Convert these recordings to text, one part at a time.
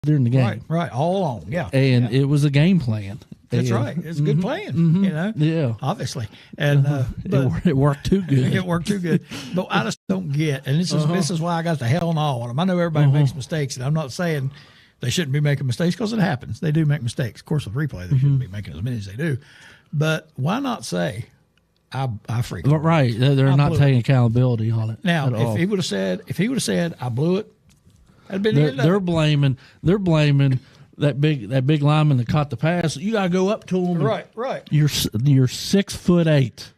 during the game. Right, all along, yeah. And it was a game plan. That's right. It's a good plan, Yeah. obviously. And but it worked too good. It worked too good. But I just don't get, and this is why I got the hell no on them. I know everybody makes mistakes, and I'm not saying they shouldn't be making mistakes because it happens. They do make mistakes. Of course, with replay, they shouldn't be making as many as they do. But why not say, I freaked out. Right. They're not taking accountability on it. Now, if he would have said, I blew it, that'd been the end of it. They're blaming that big lineman that caught the pass. You gotta go up to him. Right. You're 6'8",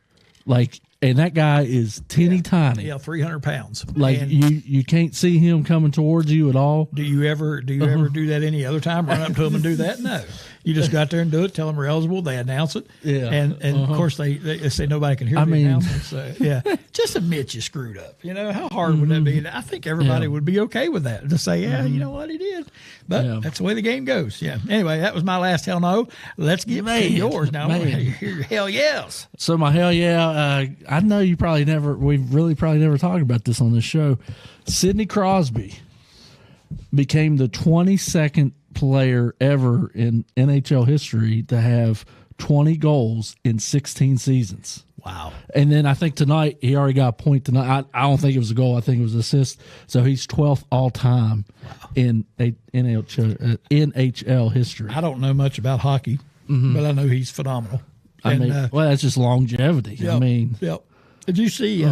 and that guy is teeny tiny. Yeah, 300 pounds. Like you can't see him coming towards you at all. Do you ever do that any other time? Run up to him and do that? No. You just go out there and do it. Tell them we're eligible. They announce it. Yeah. And of course they say nobody can hear the announcement. So yeah, just admit you screwed up. How hard would that be? I think everybody would be okay with that. To say, you know what, he did. But that's the way the game goes. Yeah. Anyway, that was my last hell no. Let's get to yours now. I want to hear your hell yes. So my hell yeah, I know we've really probably never talked about this on this show. Sidney Crosby became the 22nd player ever in NHL history to have 20 goals in 16 seasons. Wow. And then I think tonight he already got a point tonight. I don't think it was a goal. I think it was an assist. So he's 12th all time in NHL history. I don't know much about hockey, but I know he's phenomenal. That's just longevity. Yep, Did you see?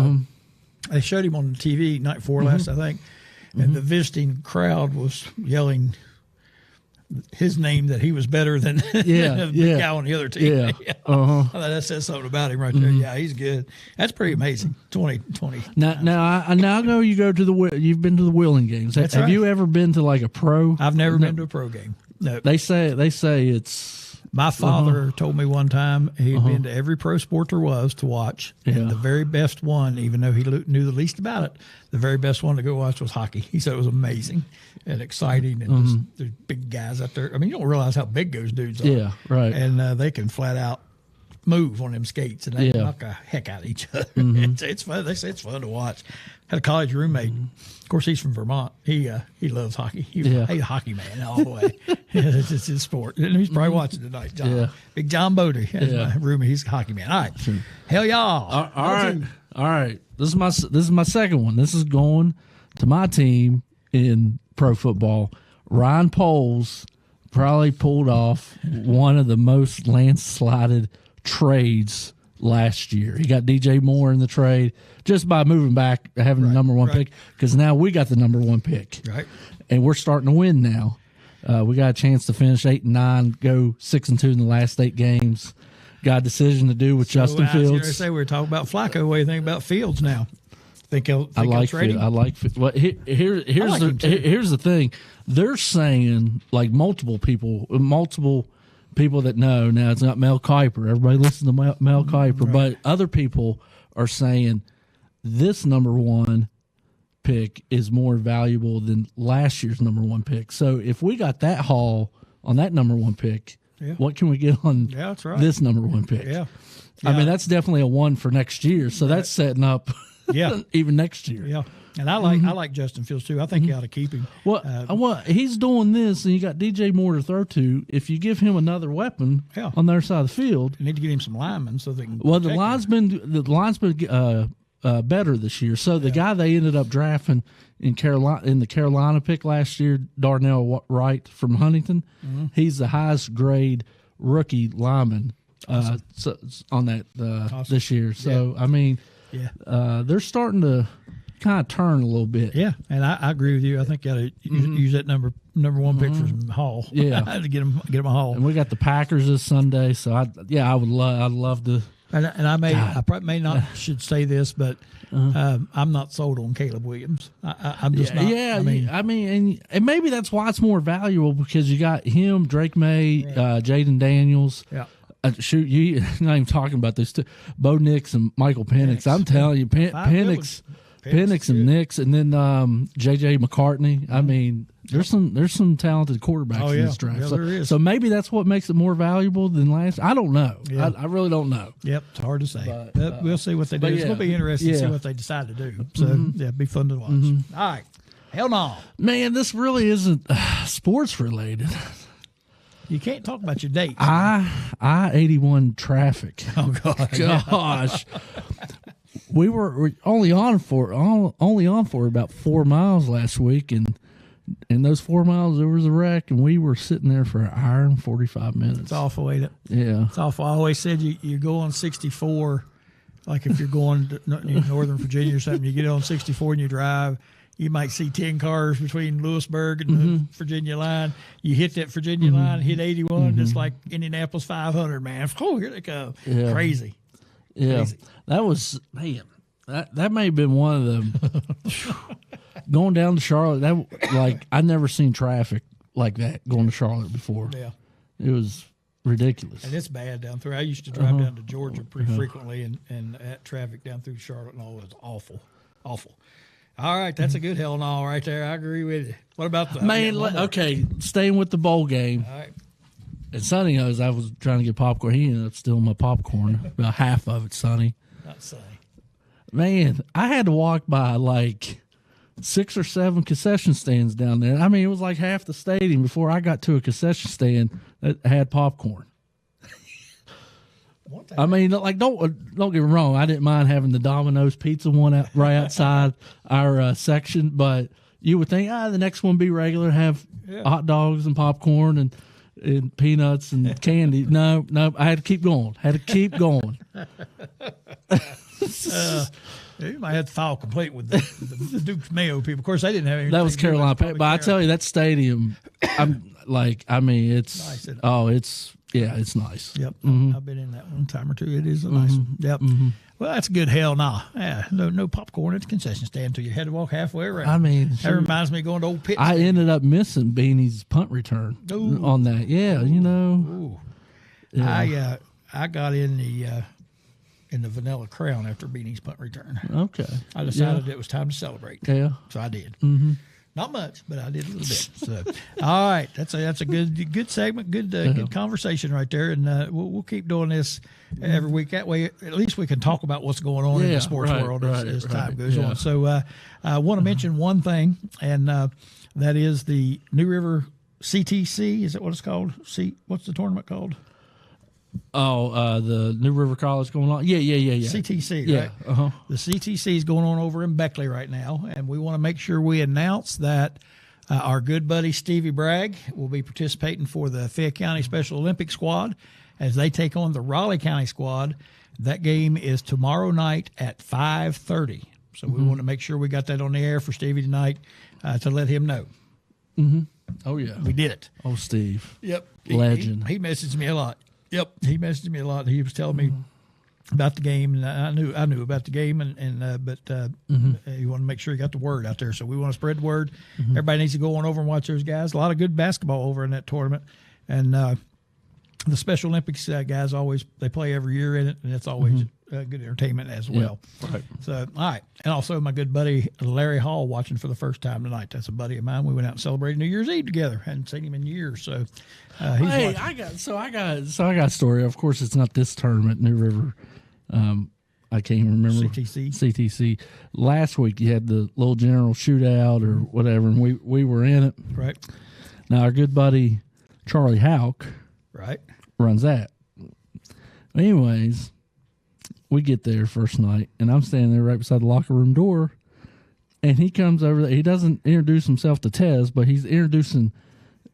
They showed him on TV night before last, I think, and the visiting crowd was yelling his name that he was better than the guy on the other team. That says something about him right there. Yeah, he's good. That's pretty amazing. 20. Now I know you've been to the Wheeling games. Have you ever been to like a pro? I've never been to a pro game. No. They say it's. My father told me one time he'd been to every pro sport there was to watch, and the very best one, even though he knew the least about it, the very best one to go watch was hockey. He said it was amazing and exciting, and just, there's big guys out there. I mean, you don't realize how big those dudes are. Yeah, right. And they can flat out move on them skates, and they knock a heck out of each other. It's fun. They say it's fun to watch. Had a college roommate. Of course, he's from Vermont. He loves hockey. He's a hockey man all the way. It's his sport. And he's probably watching tonight. Big John Bodie. My roommate. He's a hockey man. All right. Hell y'all. All right. This is my second one. This is going to my team in pro football. Ryan Poles probably pulled off one of the most landslided trades last year. He got DJ Moore in the trade just by moving back, having the number one pick, because now we got the number one pick. Right. And we're starting to win now. We got a chance to finish 8-9, go 6-2 in the last 8 games. Got a decision to do with Justin Fields. I was going to say we were talking about Flacco. What do you think about Fields now? I like Fields. Well, here's the thing. They're saying, like multiple people that know. Now, it's not Mel Kiper. Everybody listens to Mel Kiper. But other people are saying this number one pick is more valuable than last year's number one pick. So if we got that haul on that number one pick, what can we get on this number one pick? Yeah. I mean, that's definitely a one for next year. So that's setting up even next year. Yeah. And I like Justin Fields too. I think you ought to keep him. Well, he's doing this, and you got DJ Moore to throw to. If you give him another weapon on the other side of the field, you need to get him some linemen so they can. Well, the linesman better this year. So the guy they ended up drafting in the Carolina pick last year, Darnell Wright from Huntington, he's the highest grade rookie lineman on that this year. So I mean, they're starting to kind of turn a little bit. Yeah, and I agree with you. I think you got to use that number one pick for some haul. Yeah, to get them a haul. And we got the Packers this Sunday, so I'd love to. And I probably may not should say this, but I'm not sold on Caleb Williams. I'm just not. Yeah, I mean, and maybe that's why it's more valuable, because you got him, Drake May, Jaden Daniels. Yeah. You're not even talking about this too. Bo Nix and Michael Penix. I'm telling you, Penix and Nix, and then J.J. McCartney. I mean, there's some talented quarterbacks in this draft. Yeah, there is. So maybe that's what makes it more valuable than last. I don't know. Yeah. I really don't know. Yep, it's hard to say. But we'll see what they do. It's going to be interesting to see what they decide to do. So it'd be fun to watch. All right. Hell no. Man, this really isn't sports related. You can't talk about your dates. I-81 traffic. Oh, God. Gosh. We were only on for about 4 miles last week, and in those 4 miles there was a wreck, and we were sitting there for an hour and 45 minutes. It's awful, ain't it? Yeah. It's awful. I always said you go on 64, like if you're going to Northern Virginia or something, you get on 64 and you drive, you might see 10 cars between Lewisburg and the Virginia line. You hit that Virginia line, hit 81, just like Indianapolis 500, man. Oh, here they come. Yeah. Crazy. Yeah. Crazy. That was, man, that may have been one of them. Going down to Charlotte, I never seen traffic like that going to Charlotte before. Yeah. It was ridiculous. And it's bad down through. I used to drive down to Georgia pretty frequently, and that traffic down through Charlotte and all was awful. Awful. All right, that's a good hell no right there. I agree with you. What about the man? Okay, staying with the bowl game. All right. And Sonny knows I was trying to get popcorn. He ended up stealing my popcorn, about half of it, Sonny. Not Sonny. Man, I had to walk by like 6 or 7 concession stands down there. I mean, it was like half the stadium before I got to a concession stand that had popcorn. I mean, like, don't get me wrong. I didn't mind having the Domino's pizza one right outside our section, but you would think, the next one be regular, have hot dogs and popcorn and peanuts and candy. No, I had to keep going. You might have to file complaint with the Duke's Mayo people. Of course, they didn't have anything. That was Carolina, but I tell you, that stadium, it's nice, it's nice. Yep, I've been in that one time or two. It is a nice one. Yep. Well, that's a good hell nah. Yeah, no popcorn at the concession stand until you had to walk halfway around. I mean, that reminds me of going to Old Pitt. I ended up missing Beanie's punt return on that. Yeah, Ooh. Yeah. I got in the Vanilla Crown after Beanie's punt return. Okay. I decided it was time to celebrate. Yeah. So I did. Not much, but I did a little bit. So, all right, that's a good segment, good conversation right there, and we'll keep doing this every week. That way, at least we can talk about what's going on in the sports world as time goes on. So, I want to mention one thing, and that is the New River CTC. Is that what it's called? What's the tournament called? Oh, the New River College going on? Yeah. CTC, right? The CTC is going on over in Beckley right now, and we want to make sure we announce that our good buddy Stevie Bragg will be participating for the Fayette County Special Olympics squad as they take on the Raleigh County squad. That game is tomorrow night at 5:30. So we want to make sure we got that on the air for Stevie tonight to let him know. Oh, yeah. We did it. Oh, Steve. Yep. Legend. He messaged me a lot. Yep, he messaged me a lot. He was telling me about the game, and I knew about the game, but he wanted to make sure he got the word out there. So we want to spread the word. Everybody needs to go on over and watch those guys. A lot of good basketball over in that tournament, and the Special Olympics guys they play every year in it, and it's always good entertainment as well. Yeah, right. So, all right, and also my good buddy Larry Hall watching for the first time tonight. That's a buddy of mine. We went out and celebrated New Year's Eve together. Hadn't seen him in years, so. Hey, I got a story. Of course, it's not this tournament, New River. I can't even remember. CTC. Last week you had the little general shootout or whatever, and we were in it. Right. Now our good buddy Charlie Houck, runs that. Anyways, we get there first night, and I'm standing there right beside the locker room door, and he comes over there. He doesn't introduce himself to Tez, but he's introducing.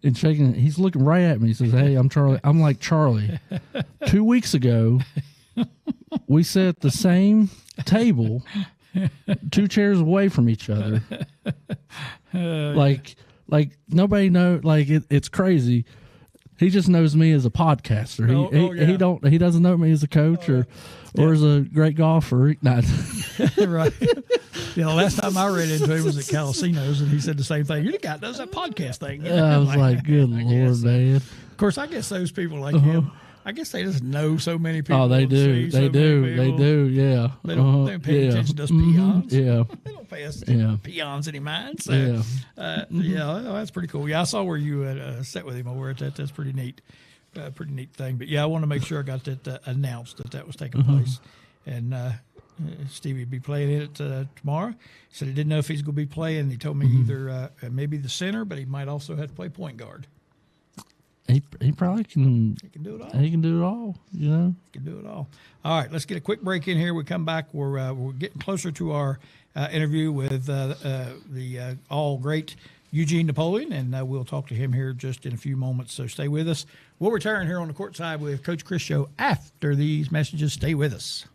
And shaking, he's looking right at me. He says, "Hey, I'm Charlie." I'm like, "Charlie, 2 weeks ago, we sat at the same table, 2 chairs away from each other. Like nobody know. Like it's crazy. He just knows me as a podcaster. He doesn't know me as a coach or as a great golfer. Not right. Last time I ran into him was at Calacino's, and he said the same thing. You're the guy that does that podcast thing. I was like, good Lord, man. Of course, I guess those people like him, I guess they just know so many people. Oh, they do. They do. Yeah. They don't pay attention to us peons. Yeah. They don't pay us peons any mind. So, that's pretty cool. Yeah, I saw where you had sat with him over at that. That's pretty neat. Pretty neat thing. But, yeah, I want to make sure I got that announced that was taking place. And, Stevie would be playing in it tomorrow. He said he didn't know if he's going to be playing. He told me either maybe the center, but he might also have to play point guard. He probably can. He can do it all. He can do it all. You know, he can do it all. All right, let's get a quick break in here. We come back. We're getting closer to our interview with the all great Eugene Napoleon, and we'll talk to him here just in a few moments. So stay with us. We'll return here on the Courtside with Coach Crist Show after these messages. Stay with us.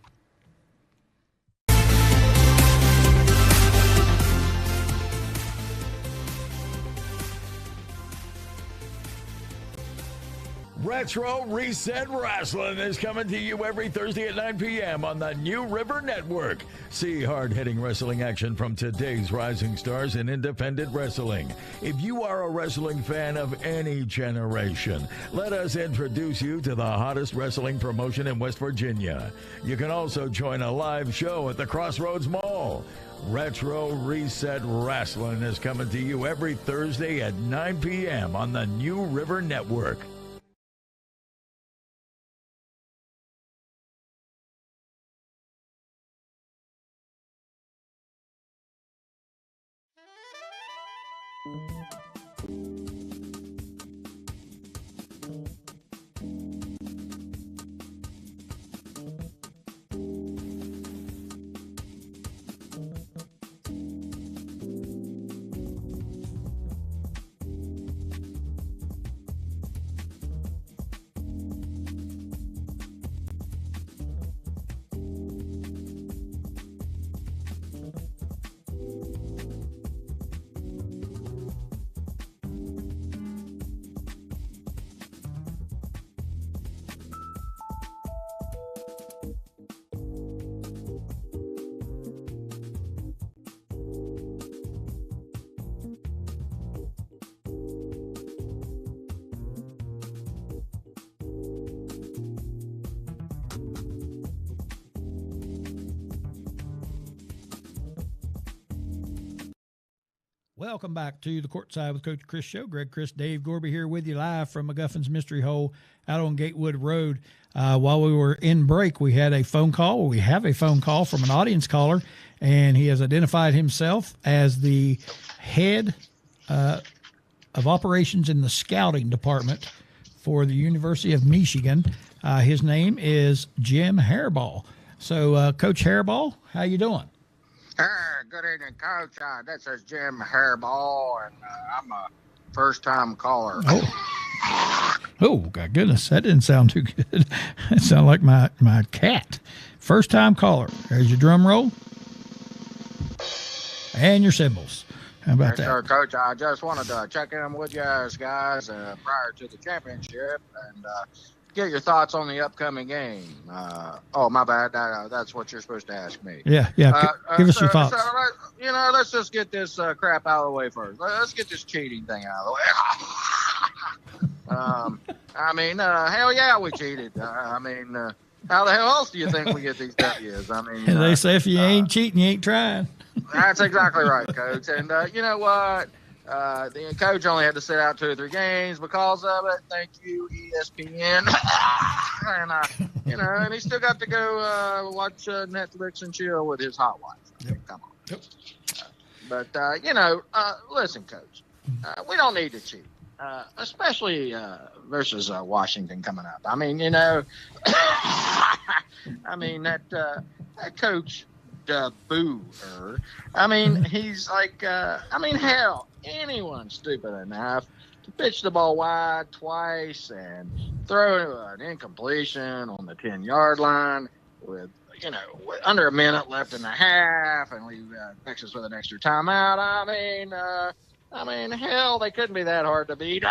Retro Reset Wrestling is coming to you every Thursday at 9 p.m. on the New River Network. See hard-hitting wrestling action from today's rising stars in independent wrestling. If you are a wrestling fan of any generation, let us introduce you to the hottest wrestling promotion in West Virginia. You can also join a live show at the Crossroads Mall. Retro Reset Wrestling is coming to you every Thursday at 9 p.m. on the New River Network. Welcome back to the Courtside with Coach Crist Show. Greg Crist, Dave Gorby here with you live from McGuffin's Mystery Hole out on Gatewood Road. While we were in break, we had a phone call. We have a phone call from an audience caller, and he has identified himself as the head of operations in the scouting department for the University of Michigan. His name is Jim Hairball. So, Coach Hairball, how you doing? Good evening, Coach. This is Jim Hairball, and I'm a first-time caller. Oh, God goodness, that didn't sound too good. That sounded like my cat. First-time caller. There's your drum roll and your cymbals. How about that? Sure, Coach. I just wanted to check in with you guys prior to the championship and get your thoughts on the upcoming game. Oh, my bad. That's what you're supposed to ask me. Yeah. Give us your thoughts. Let's just get this crap out of the way first. Let's get this cheating thing out of the way. Hell yeah, we cheated. How the hell else do you think we get these W's? They say if you ain't cheating, you ain't trying. That's exactly right, Coach. And you know what? The coach only had to sit out 2 or 3 games because of it. Thank you, ESPN. And he still got to go watch Netflix and chill with his hot wife. Come on. But listen, Coach, we don't need to cheat, especially versus Washington coming up. That coach. Booer. He's like, hell, anyone stupid enough to pitch the ball wide twice and throw an incompletion on the 10-yard line with under a minute left in the half, and leave Texas with an extra timeout. Hell, they couldn't be that hard to beat.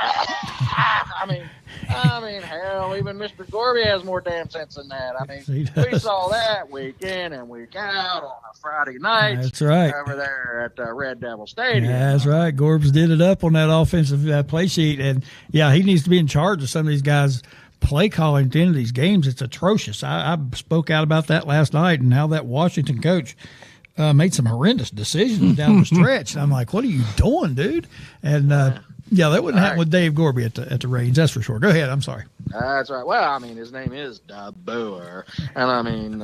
Hell, even Mr. Gorby has more damn sense than that. We saw that week in and week out on a Friday night. That's right. Over there at Red Devil Stadium. That's right. Gorbs did it up on that offensive play sheet. And, yeah, he needs to be in charge of some of these guys' play calling at the end of these games. It's atrocious. I spoke out about that last night and how that Washington coach made some horrendous decisions down the stretch. And I'm like, what are you doing, dude? And, that wouldn't happen with Dave Gorby at the Reigns. That's for sure. Go ahead. I'm sorry. That's right. Well, I mean, his name is DeBoer, and I mean,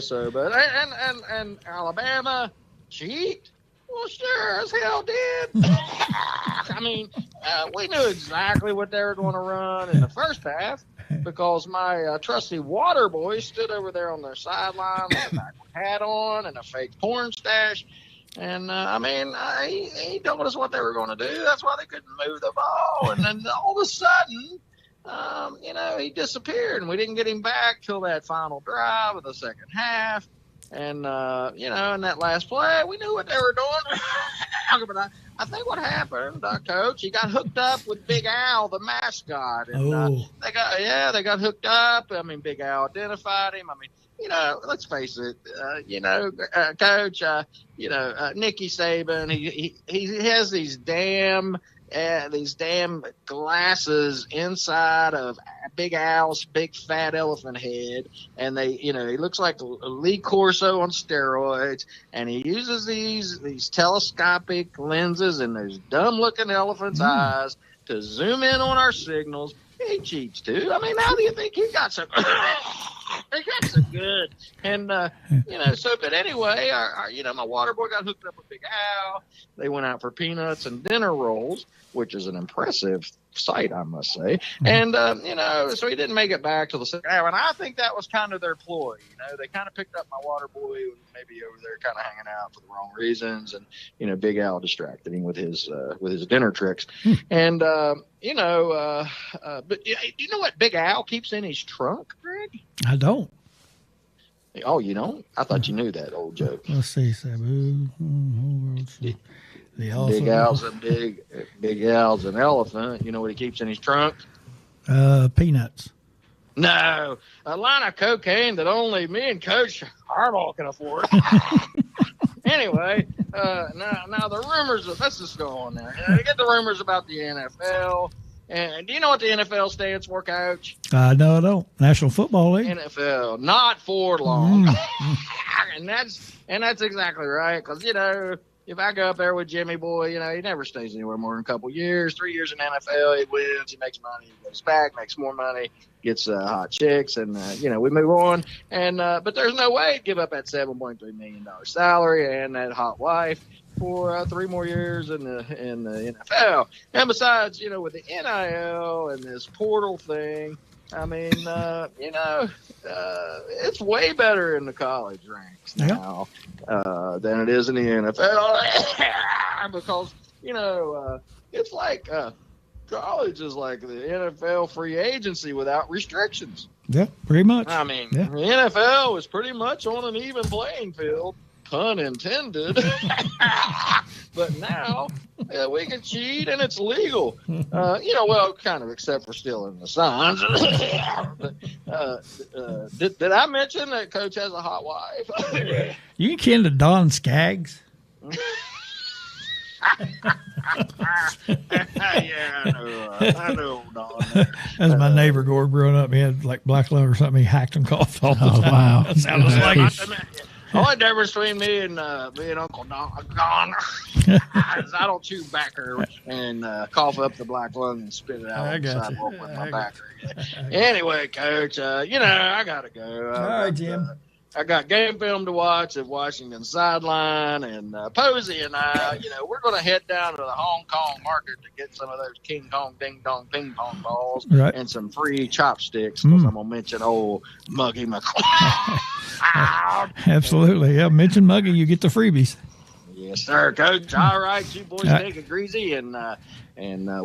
so but and Alabama cheat. Well, sure as hell did. I mean, we knew exactly what they were going to run in the first half because my trusty water boy stood over there on their sideline with a backward hat on and a fake porn stash. And, he told us what they were going to do. That's why they couldn't move the ball. And then all of a sudden, he disappeared. And we didn't get him back till that final drive of the second half. And, in that last play, we knew what they were doing. But I think what happened, Coach, he got hooked up with Big Al, the mascot. And they got hooked up. I mean, Big Al identified him. I mean, let's face it, Coach, Nicky Saban, he has these damn glasses inside of Big Al's big fat elephant head, and he looks like Lee Corso on steroids, and he uses these telescopic lenses in those dumb looking elephant's eyes to zoom in on our signals. He cheats too. I mean, how do you think he got so? He got so good, and but anyway, my water boy got hooked up with Big Al. They went out for peanuts and dinner rolls, which is an impressive sight, I must say. And so he didn't make it back to the second half, and I think that was kind of their ploy. They kind of picked up my water boy, maybe over there, kind of hanging out for the wrong reasons, and Big Al distracted him with his dinner tricks. And but you know what Big Al keeps in his trunk, Greg? I don't. Oh, you don't? I thought you knew that old joke. Let's see, Sabu. The elephant. Big Al's an elephant. You know what he keeps in his trunk? Peanuts. No, a line of cocaine that only me and Coach Harbaugh can afford. Anyway, now the rumors. Let's just go on there. You get the rumors about the NFL. And do you know what the NFL stands for, Coach? No, I don't. National Football League. NFL, not for long. And that's exactly right. Because if I go up there with Jimmy Boy, he never stays anywhere more than a couple years. 3 years in NFL, he wins, he makes money, he goes back, makes more money, gets hot chicks, and we move on. And but there's no way he'd give up that $7.3 million salary and that hot wife for 3 more years in the NFL. And besides, with the NIL and this portal thing, I mean, it's way better in the college ranks now than it is in the NFL because, it's like college is like the NFL free agency without restrictions. Yeah, pretty much. I mean, the NFL is pretty much on an even playing field. Pun intended. But now we can cheat and it's legal. Kind of except for stealing the signs. Did I mention that Coach has a hot wife? You kin to Don Skaggs? Yeah, I know Don. That's my neighbor growing up. He had like black lung or something. He hacked and coughed all the time. Wow. That sounds like the only difference between me and Uncle Don is I don't chew backer and cough up the black lung and spit it out on the sidewalk with my backer. Anyway, Coach, I got to go. All right, Jim. I got game film to watch at Washington sideline, and Posey and I, we're going to head down to the Hong Kong market to get some of those King Kong Ding Dong ping pong balls and some free chopsticks because I'm going to mention old Muggy McCloud. Absolutely. Yeah, mention Muggy, you get the freebies. Yes, sir, Coach. All right, you boys take it greasy, and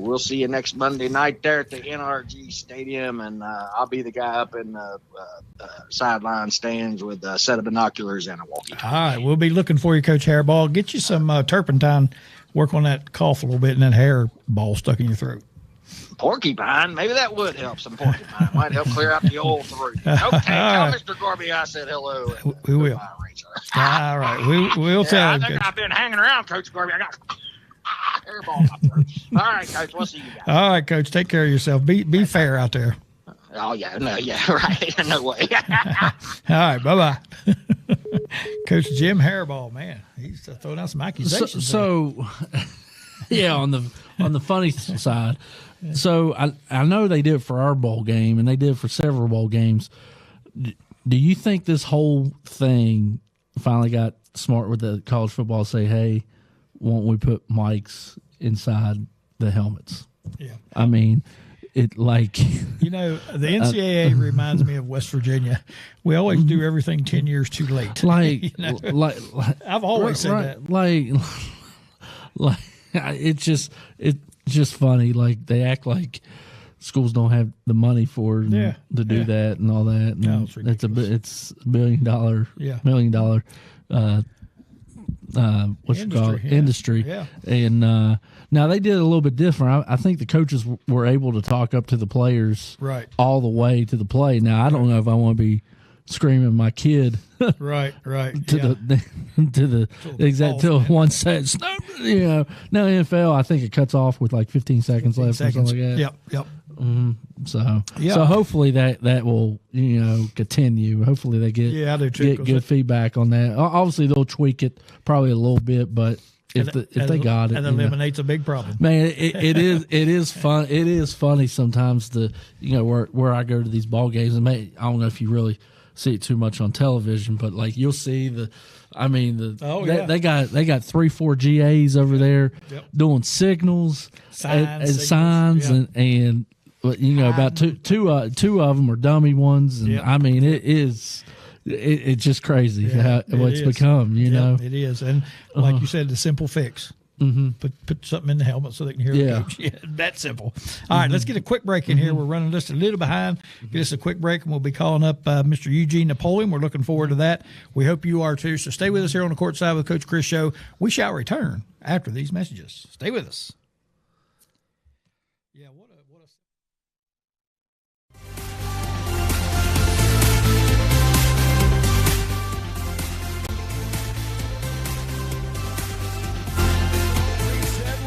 we'll see you next Monday night there at the NRG Stadium, and I'll be the guy up in the sideline stands with a set of binoculars and a walkie-talkie. All right, we'll be looking for you, Coach Hairball. Get you some turpentine, work on that cough a little bit, and that hair ball stuck in your throat. Porcupine, maybe that would help. Some porcupine might help clear out the old throat. Okay, tell Mr. Gorby I said hello. We will. All right, we'll tell him. I think I've been hanging around, Coach Gorby. I got hairball. All right, Coach. We'll see you guys. All right, Coach. Take care of yourself. Be fair out there. Oh yeah, right. No way. All right, bye. Coach Jim Hairball, man, he's throwing out some accusations. So yeah, on the funny side, So I know they did it for our bowl game, and they did it for several bowl games. Do you think this whole thing finally got smart with the college football? Say, hey, won't we put mics inside the helmets? Yeah. I mean, it like the NCAA reminds me of West Virginia. We always do everything 10 years too late. Like, I've always said that. Like it's just funny. Like they act like schools don't have the money for to do that and all that. And no, it's it's $1 billion, $1 million industry. Yeah. And now they did it a little bit different. I think the coaches were able to talk up to the players all the way to the play. Now I don't know if I want to be screaming my kid right to the exact till one set. No, NFL I think it cuts off with like 15 seconds left or something like that. Yep. So hopefully that will continue. Hopefully they get good feedback on that. Obviously they'll tweak it probably a little bit, but if they got it, and eliminates a big problem. Man, it is fun. It is funny sometimes where I go to these ball games, and I don't know if you really see it too much on television, but like you'll see they got 3-4 GAs over there doing signals and signs and about two of them are dummy ones, and I mean it's just crazy what it's become. It is, and like you said, the simple fix. Mm-hmm. Put something in the helmet so they can hear the coach. Yeah, that simple. All right, let's get a quick break in here. We're running just a little behind. Get us a quick break, and we'll be calling up Mr. Eugene Napoleon. We're looking forward to that. We hope you are too. So stay with us here on the Courtside with Coach Crist show. We shall return after these messages. Stay with us. Yeah, what a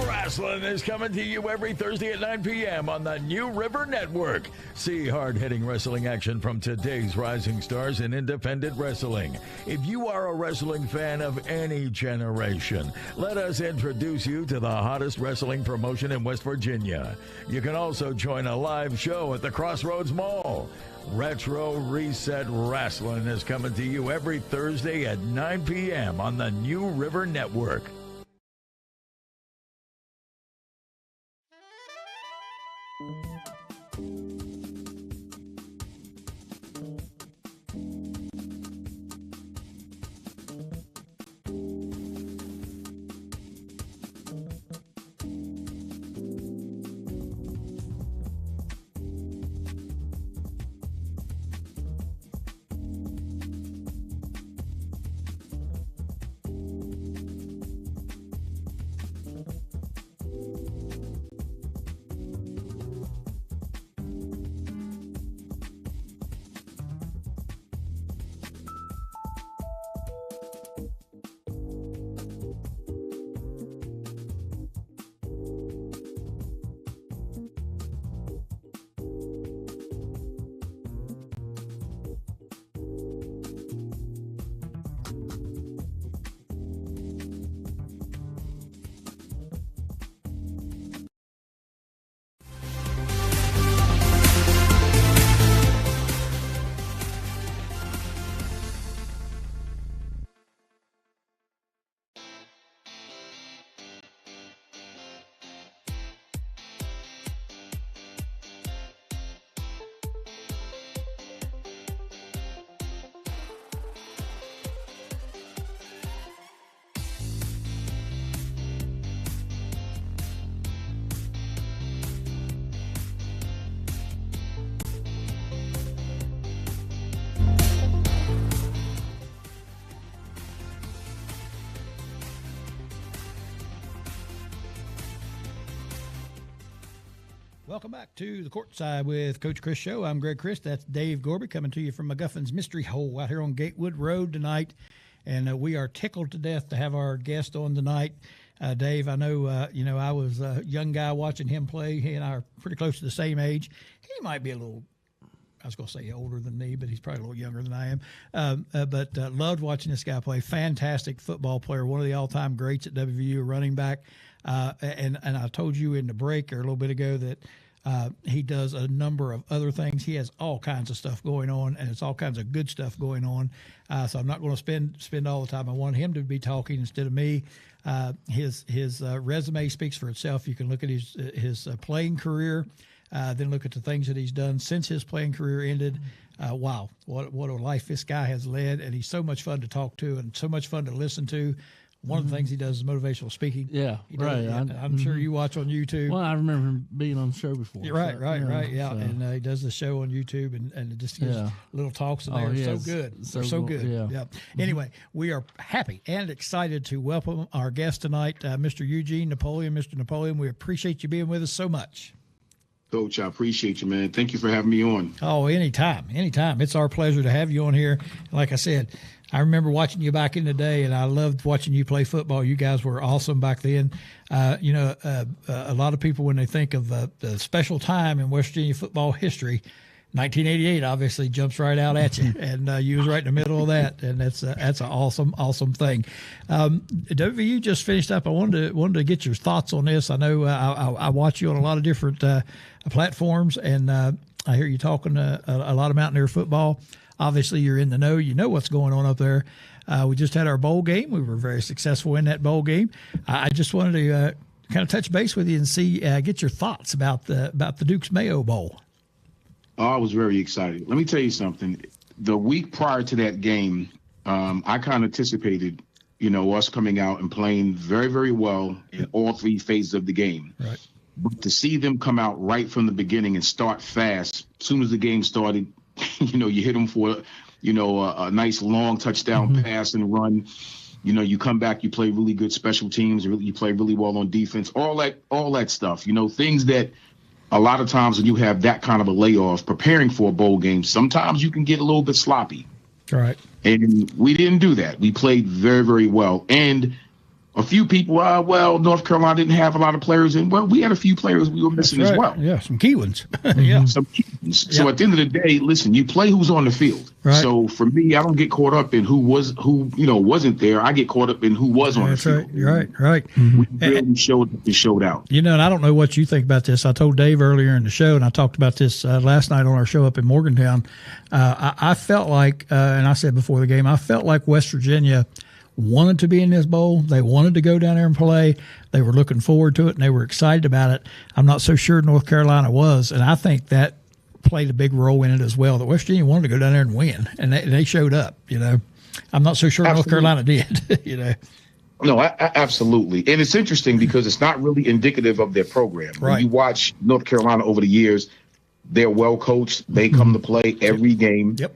Wrestling is coming to you every Thursday at 9 p.m. on the New River Network. See hard-hitting wrestling action from today's rising stars in independent wrestling. If you are a wrestling fan of any generation, let us introduce you to the hottest wrestling promotion in West Virginia. You can also join a live show at the Crossroads Mall. Retro Reset Wrestling is coming to you every Thursday at 9 p.m. on the New River Network. Welcome back to the Courtside with Coach Crist show. I'm Greg Crist. That's Dave Gorby coming to you from McGuffin's Mystery Hole out here on Gatewood Road tonight. And we are tickled to death to have our guest on tonight. Dave, I know, I was a young guy watching him play. He and I are pretty close to the same age. He might be a little, I was going to say older than me, but he's probably a little younger than I am. But loved watching this guy play. Fantastic football player, one of the all-time greats at WVU, running back. And I told you in the break or a little bit ago that He does a number of other things. He has all kinds of stuff going on, and it's all kinds of good stuff going on. So I'm not going to spend all the time. I want him to be talking instead of me. His resume speaks for itself. You can look at his playing career, then look at the things that he's done since his playing career ended. Wow, what a life this guy has led, and he's so much fun to talk to and so much fun to listen to. One of the things he does is motivational speaking. Yeah, right. I'm sure you watch on YouTube. Well, I remember him being on the show before. Right. Yeah, so. And he does the show on YouTube and just gives little talks in there. So good. So good. Yeah. Anyway, we are happy and excited to welcome our guest tonight, Mr. Eugene Napoleon. Mr. Napoleon, we appreciate you being with us so much. Coach, I appreciate you, man. Thank you for having me on. Oh, anytime. It's our pleasure to have you on here. Like I said, I remember watching you back in the day, and I loved watching you play football. You guys were awesome back then. A lot of people, when they think of the special time in West Virginia football history, 1988 obviously jumps right out at you, and you was right in the middle of that, and that's an awesome thing. WVU just finished up. I wanted to get your thoughts on this. I know I watch you on a lot of different platforms, and I hear you talking a lot of Mountaineer football. Obviously, you're in the know. You know what's going on up there. We just had our bowl game. We were very successful in that bowl game. I just wanted to kind of touch base with you and see, get your thoughts about the Duke's Mayo Bowl. Oh, I was very excited. Let me tell you something. The week prior to that game, I kind of anticipated, us coming out and playing very, very well in all three phases of the game. Right. But to see them come out right from the beginning and start fast, as soon as the game started, you hit them for, a nice long touchdown pass and run. You come back, you play really good special teams, you play really well on defense, all that stuff. Things that a lot of times when you have that kind of a layoff preparing for a bowl game, sometimes you can get a little bit sloppy. Right. And we didn't do that. We played very, very well. And a few people, North Carolina didn't have a lot of players. And, we had a few players we were missing as well. Yeah, some key ones. Some key ones. So at the end of the day, listen, you play who's on the field. Right. So for me, I don't get caught up in who wasn't there. I get caught up in who was on the field. Right. We really showed out. And I don't know what you think about this. I told Dave earlier in the show, and I talked about this last night on our show up in Morgantown. I felt like, and I said before the game, I felt like West Virginia wanted to be in this bowl. They wanted to go down there and play. They were looking forward to it, and they were excited about it. I'm not so sure North Carolina was, and I think that played a big role in it as well. That West Virginia wanted to go down there and win, and they showed up. I'm not so sure North Carolina did. No, absolutely. And it's interesting because it's not really indicative of their program. Right. When you watch North Carolina over the years, they're well coached. They come to play every game. Yep.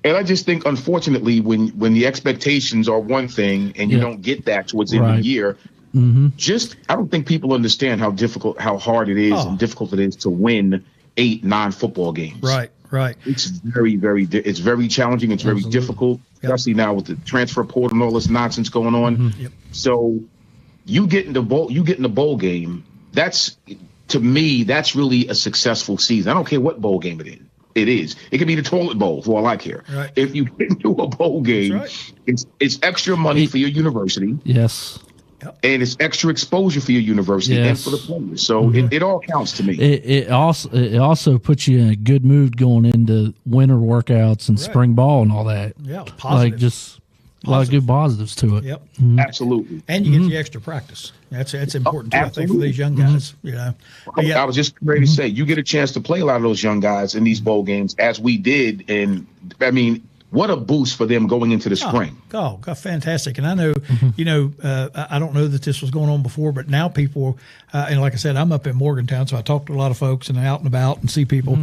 And I just think, unfortunately, when the expectations are one thing and you don't get that towards the end of the year, I don't think people understand how hard it is and difficult it is to win 8-9 football games. Right. It's very, it's very challenging. It's very difficult, especially now with the transfer portal and all this nonsense going on. Yep. So you get in the bowl game. To me, that's really a successful season. I don't care what bowl game it is. It could be the toilet bowl for all I care. Right. If you get into a bowl game, it's extra money for your university. Yes. And it's extra exposure for your university and for the players. So it all counts to me. It also puts you in a good mood going into winter workouts and spring ball and all that. Yeah, positive. Like just a lot of good positives to it. Yep. Absolutely. And you get the extra practice. That's important too, I think, for these young guys. I was just ready to say, you get a chance to play a lot of those young guys in these bowl games, as we did. And I mean, what a boost for them going into the spring. Oh, fantastic. And I know, I don't know that this was going on before, but now people, and like I said, I'm up in Morgantown, so I talk to a lot of folks and out and about and see people.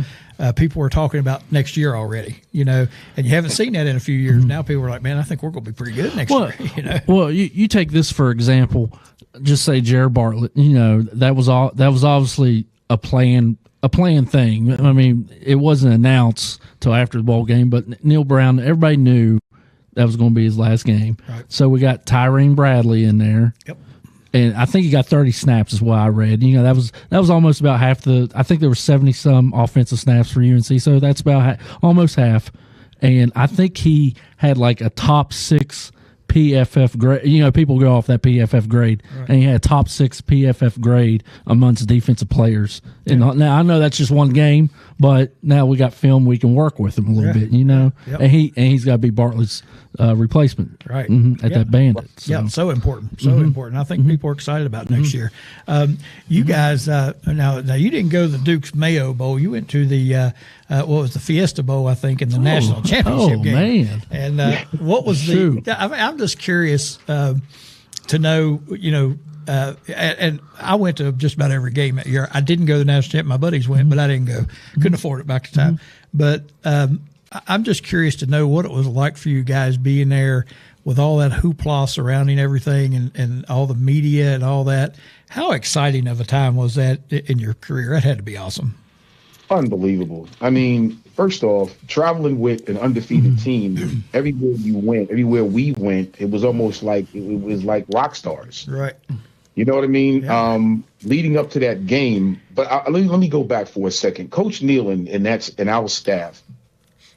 People are talking about next year already, and you haven't seen that in a few years. Now people are like, man, I think we're going to be pretty good next year. Well, you take this for example, just say Jared Bartlett, that was obviously a plan thing. I mean, it wasn't announced till after the bowl game, but Neil Brown, everybody knew that was going to be his last game. Right. So we got Tyreen Bradley in there. Yep. And I think he got 30 snaps is what I read. That was almost about half I think there were 70 some offensive snaps for UNC. So that's about almost half. And I think he had like a top 6 PFF grade. You know, people go off that PFF grade, and he had a top 6 PFF grade amongst defensive players. And now I know that's just one game, but now we got film, we can work with him a little bit. You know, and he's got to be Bartlett's replacement, right? At that Bandit. So. Yeah, so important, important. I think people are excited about next year. You guys, now you didn't go to the Duke's Mayo Bowl. You went to the what was the Fiesta Bowl, I think, in the national championship game. Man. And what was I'm just curious to know, you know. And I went to just about every game that year. I didn't go to the national championship. My buddies went, but I didn't go. Couldn't afford it back at the time. But I'm just curious to know what it was like for you guys being there with all that hoopla surrounding everything and all the media and all that. How exciting of a time was that in your career? That had to be awesome. Unbelievable. I mean, first off, traveling with an undefeated team, everywhere you went, everywhere we went, it was almost like it was like rock stars. Right. You know what I mean? Yeah. Leading up to that game, but let me go back for a second. Coach Neal and our staff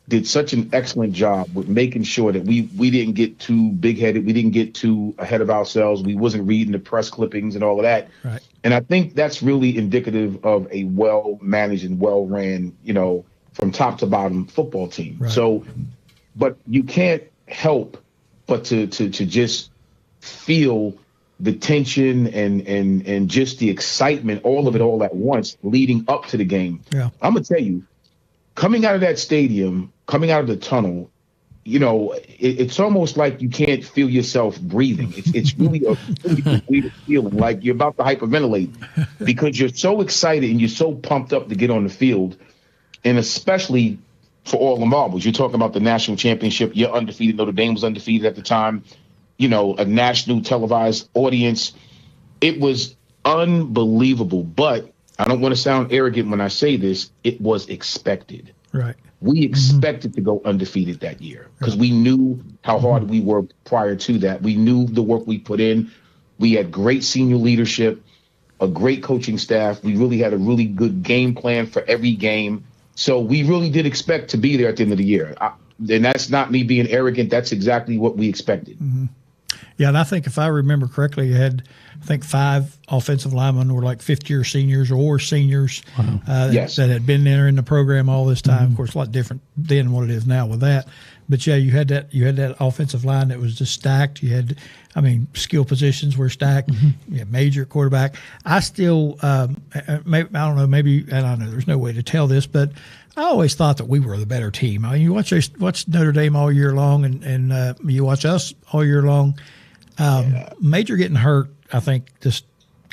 did such an excellent job with making sure that we didn't get too big-headed, we didn't get too ahead of ourselves, we wasn't reading the press clippings and all of that. Right. And I think that's really indicative of a well-managed and well-ran, you know, from top to bottom football team. Right. So, but you can't help but to just feel the tension and just the excitement, all of it all at once leading up to the game. Yeah. I'm going to tell you, coming out of that stadium, coming out of the tunnel, you know, it's almost like you can't feel yourself breathing. It's really a really weird feeling, like you're about to hyperventilate because you're so excited and you're so pumped up to get on the field. And especially for all the marbles, you're talking about the national championship. You're undefeated. Notre Dame was undefeated at the time. You know, a national televised audience. It was unbelievable. But I don't want to sound arrogant when I say this. It was expected. Right. We expected to go undefeated that year because we knew how hard we worked prior to that. We knew the work we put in. We had great senior leadership, a great coaching staff. We really had a really good game plan for every game. So we really did expect to be there at the end of the year. And that's not me being arrogant. That's exactly what we expected. Mm-hmm. Yeah, and I think if I remember correctly, you had, I think, 5 offensive linemen were like fifth-year seniors or seniors that had been there in the program all this time. Of course, a lot different then than what it is now with that. But yeah, you had that offensive line that was just stacked. You had, I mean, skill positions were stacked. You had major quarterback. I still, maybe, I don't know, maybe, and I know there's no way to tell this, but I always thought that we were the better team. I mean, you watch Notre Dame all year long, and you watch us all year long. Major getting hurt, I think, just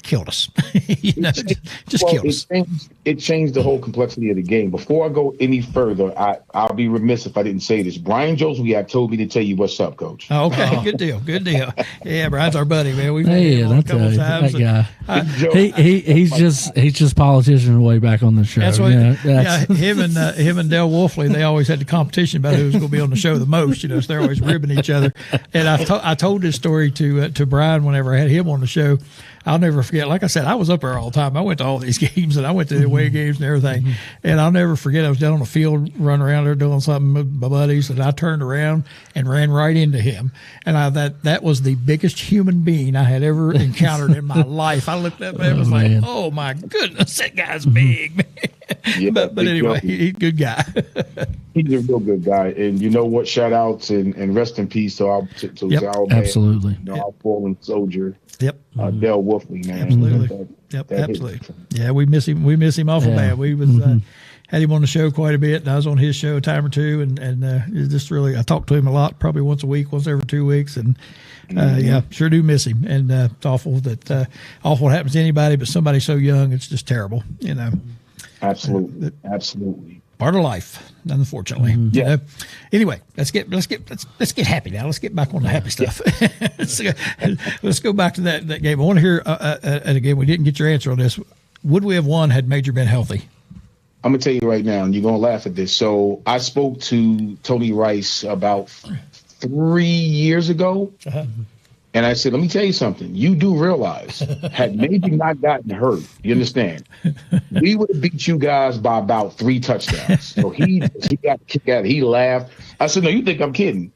killed us. Killed us. It changed the whole complexity of the game. Before I go any further, I'll be remiss if I didn't say this. Brian Joseph told me to tell you what's up, Coach. Oh, okay, good deal. Yeah, Brian's our buddy, man. We've met him a couple times. That guy. He's just politician way back on the show. That's what. Him and Del Wolfley, they always had the competition about who was going to be on the show the most. You know, so they're always ribbing each other. And I told this story to Brian whenever I had him on the show. I'll never forget. Like I said, I was up there all the time. I went to all these games, and I went to the away games and everything. And I'll never forget. I was down on the field, running around there doing something with my buddies, and I turned around and ran right into him. And that was the biggest human being I had ever encountered in my life. I looked up at him and was like, "Oh my goodness, that guy's big, man." Yeah, but anyway, he's a good guy. He's a real good guy, and you know what? Shout outs and rest in peace to our man, absolutely, our fallen soldier. Yep. Del Wolfley, man. Absolutely. Absolutely. Yeah, we miss him. We miss him awful bad. We was had him on the show quite a bit, and I was on his show a time or two, and it's just really, I talked to him a lot, probably once a week, once every 2 weeks, and sure do miss him. And it's awful what happens to anybody, but somebody so young, it's just terrible, you know. Absolutely. Absolutely. Part of life, unfortunately. Yeah. You know? Anyway, let's get happy now. Let's get back on the happy stuff. Let's go back to that game. I want to hear, and again, we didn't get your answer on this. Would we have won had Major been healthy? I'm going to tell you right now, and you're going to laugh at this. So I spoke to Tony Rice about 3 years ago. And I said, let me tell you something. You do realize, had Major not gotten hurt, you understand, we would have beat you guys by about 3 touchdowns. So he got kicked out. He laughed. I said, no, you think I'm kidding?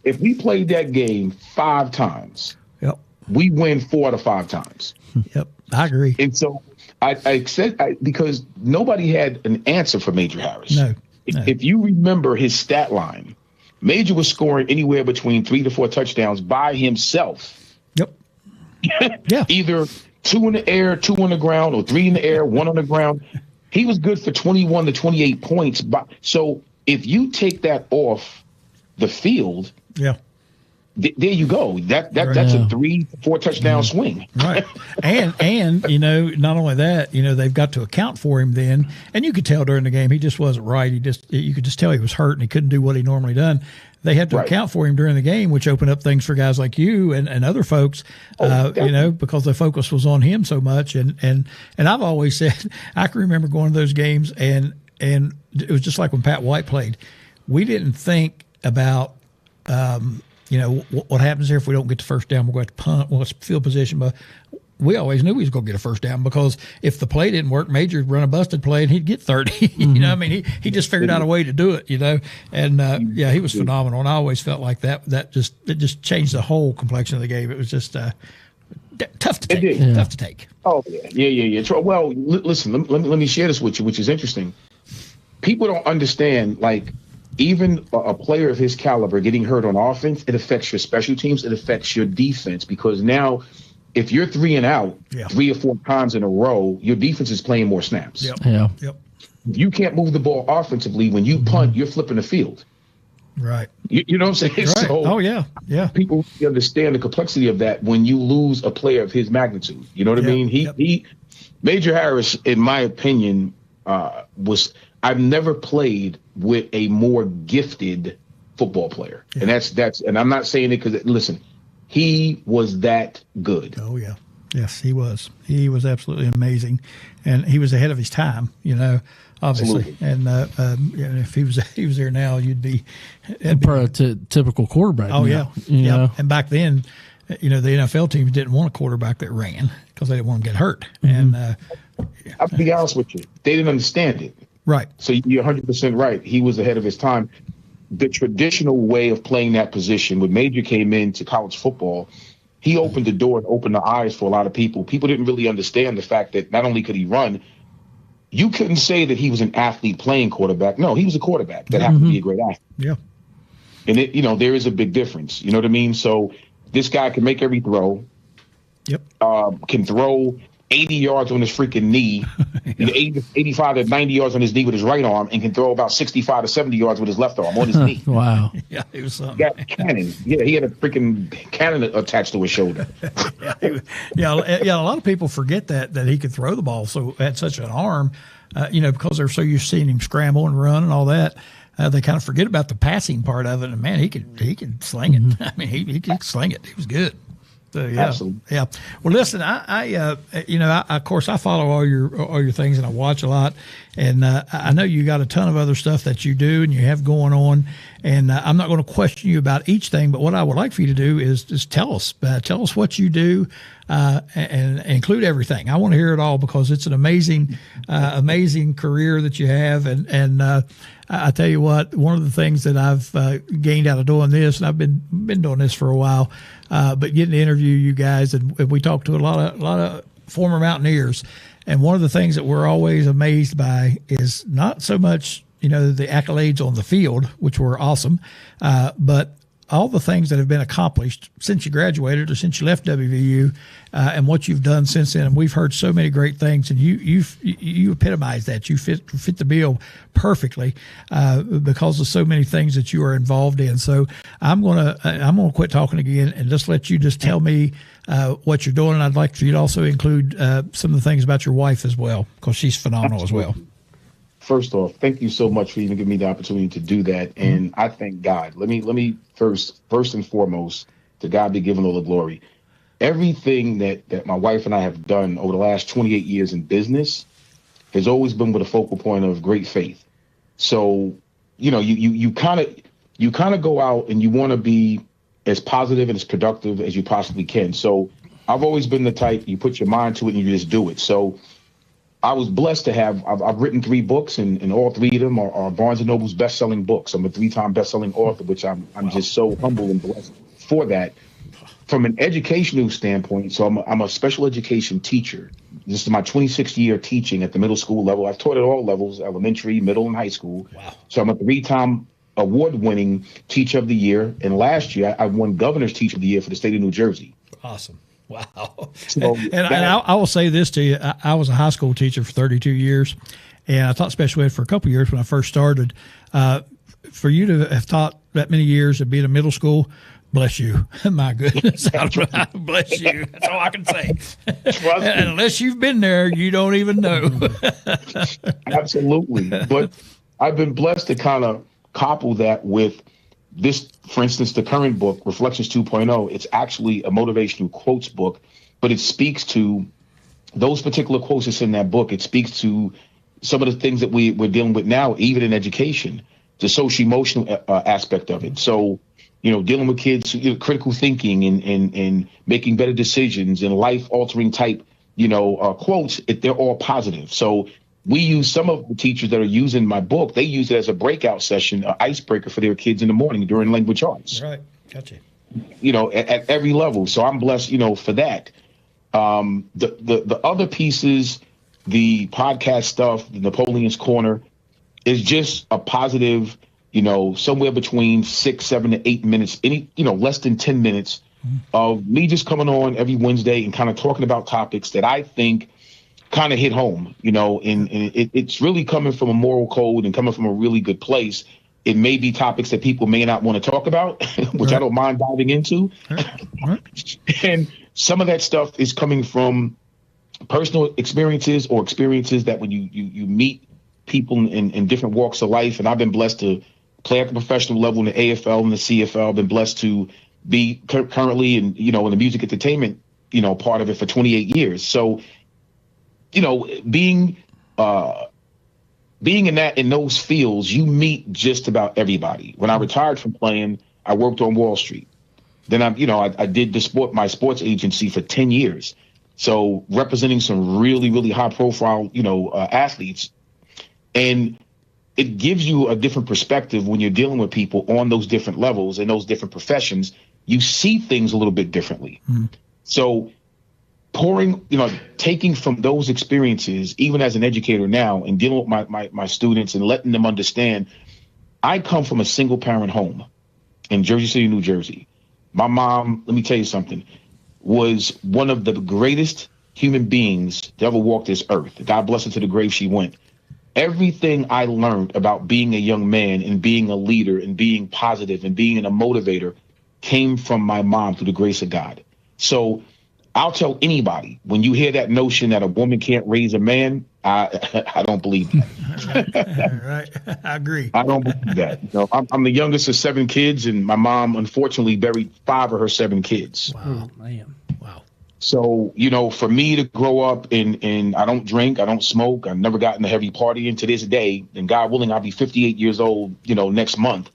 If if we played that game 5 times, yep, we win 4 out of 5 times. Yep, I agree. And so I said because nobody had an answer for Major Harris. No. If you remember his stat line, Major was scoring anywhere between 3 to 4 touchdowns by himself. Yep. Yeah. Either 2 in the air, 2 on the ground, or 3 in the air, 1 on the ground. He was good for 21 to 28 points. So if you take that off the field, yeah, there you go. That's a 3-4 touchdown swing. Right. And not only that, they've got to account for him then. And you could tell during the game he just wasn't right. You could just tell he was hurt and he couldn't do what he normally done. They had to account for him during the game, which opened up things for guys like you and other folks, because the focus was on him so much. And I've always said, I can remember going to those games and it was just like when Pat White played. We didn't think about, what happens here if we don't get the first down? We're going to punt. What's field position? But we always knew he was going to get a first down because if the play didn't work, Major would run a busted play and he'd get 30. He just figured out a way to do it. And he was phenomenal. And I always felt like that just changed the whole complexion of the game. It was just tough to take. Tough to take. Oh yeah. Well, listen. Let me share this with you, which is interesting. People don't understand, like, even a player of his caliber getting hurt on offense, it affects your special teams. It affects your defense because now if you're 3 and out 3 or 4 times in a row, your defense is playing more snaps. Yep. If you can't move the ball offensively, when you punt, you're flipping the field. Right. You know what I'm saying? Right. So yeah. People understand the complexity of that when you lose a player of his magnitude. You know what I mean? He Major Harris, in my opinion, I've never played with a more gifted football player. Yeah. And that's and I'm not saying it because, listen, he was that good. Oh, yeah. Yes, he was. He was absolutely amazing. And he was ahead of his time, obviously. Absolutely. And if he was there now, you'd be typical quarterback. Oh, now, yeah. And back then, the NFL teams didn't want a quarterback that ran because they didn't want him to get hurt. Mm-hmm. And I'll be honest with you. They didn't understand it. Right. So you're 100% right. He was ahead of his time. The traditional way of playing that position, when Major came into college football, he opened the door and opened the eyes for a lot of people. People didn't really understand the fact that not only could he run, you couldn't say that he was an athlete playing quarterback. No, he was a quarterback that happened to be a great athlete. Yeah. And there is a big difference. You know what I mean? So this guy can make every throw. Yep. Can throw 80 yards on his freaking knee, 85 to 90 yards on his knee with his right arm, and can throw about 65 to 70 yards with his left arm on his knee. Wow. Yeah, he was something. He got a cannon. Yeah, he had a freaking cannon attached to his shoulder. A lot of people forget that he could throw the ball so had such an arm, because they're so used to seeing him scramble and run and all that. They kind of forget about the passing part of it. And man, he could sling it. I mean, he could sling it. He was good. So, Absolutely. Yeah. Well, listen, I of course I follow all your things and I watch a lot, and I know you got a ton of other stuff that you do and you have going on, and I'm not going to question you about each thing, but what I would like for you to do is just tell us what you do, and include everything. I want to hear it all because it's an amazing career that you have, and I tell you what, one of the things that I've gained out of doing this, and I've been doing this for a while, but getting to interview you guys, and we talk to a lot of former Mountaineers, and one of the things that we're always amazed by is not so much the accolades on the field, which were awesome, but all the things that have been accomplished since you graduated or since you left WVU, and what you've done since then. And we've heard so many great things, and you epitomize that. You fit the bill perfectly, because of so many things that you are involved in. So I'm gonna quit talking again and just let you just tell me what you're doing. And I'd like for you to also include some of the things about your wife as well, because she's phenomenal. Absolutely. As well. First off, thank you so much for even giving me the opportunity to do that. And I thank God. Let me first and foremost, to God be given all the glory. Everything that my wife and I have done over the last 28 years in business has always been with a focal point of great faith. So, you kind of go out and you want to be as positive and as productive as you possibly can. So I've always been the type, you put your mind to it and you just do it. So I was blessed to have, I've written 3 books, and all 3 of them are Barnes & Noble's best-selling books. I'm a 3-time best-selling author, which I'm just so humble and blessed for that. From an educational standpoint, so I'm a special education teacher. This is my 26th year teaching at the middle school level. I've taught at all levels, elementary, middle, and high school. Wow. So I'm a 3-time award-winning Teacher of the Year. And last year, I won Governor's Teacher of the Year for the state of New Jersey. Awesome. Wow. So I will say this to you. I was a high school teacher for 32 years, and I taught special ed for a couple of years when I first started. For you to have taught that many years and be in a middle school, bless you. My goodness. Bless you. That's all I can say. And unless you've been there, you don't even know. Absolutely. But I've been blessed to kind of couple that with this, for instance, the current book, Reflections 2.0, it's actually a motivational quotes book, but it speaks to those particular quotes that's in that book. It speaks to some of the things that we're dealing with now, even in education, the social emotional aspect of it. So, dealing with kids, critical thinking and making better decisions and life altering type, quotes, they're all positive. So we use some of the teachers that are using my book. They use it as a breakout session, an icebreaker for their kids in the morning during language arts. Right. Gotcha. At every level. So I'm blessed, for that. The other pieces, the podcast stuff, the Napoleon's Corner, is just a positive, somewhere between 6, 7 to 8 minutes, less than 10 minutes of me just coming on every Wednesday and kind of talking about topics that I think kind of hit home, and it's really coming from a moral code and coming from a really good place. It may be topics that people may not want to talk about, which I don't mind diving into. And some of that stuff is coming from personal experiences or experiences that when you meet people in different walks of life. And I've been blessed to play at the professional level in the AFL and the CFL. I've been blessed to be currently in the music entertainment, part of it for 28 years. So, being in those fields, you meet just about everybody. When I retired from playing, I worked on Wall Street. Then I did my sports agency for 10 years. So representing some really, really high profile, athletes. And it gives you a different perspective when you're dealing with people on those different levels and those different professions. You see things a little bit differently. So taking from those experiences, even as an educator now, and dealing with my students and letting them understand, I come from a single parent home in Jersey City, New Jersey. My mom, let me tell you something, was one of the greatest human beings to ever walk this earth. God bless her to the grave she went. Everything I learned about being a young man and being a leader and being positive and being a motivator came from my mom through the grace of God. So I'll tell anybody, when you hear that notion that a woman can't raise a man, I don't believe that. Right. I agree. I don't believe that. I'm the youngest of 7 kids, and my mom unfortunately buried 5 of her 7 kids. Wow, man. Wow. So, for me to grow up and I don't drink, I don't smoke, I've never gotten a heavy party, and to this day, and God willing, I'll be 58 years old, next month.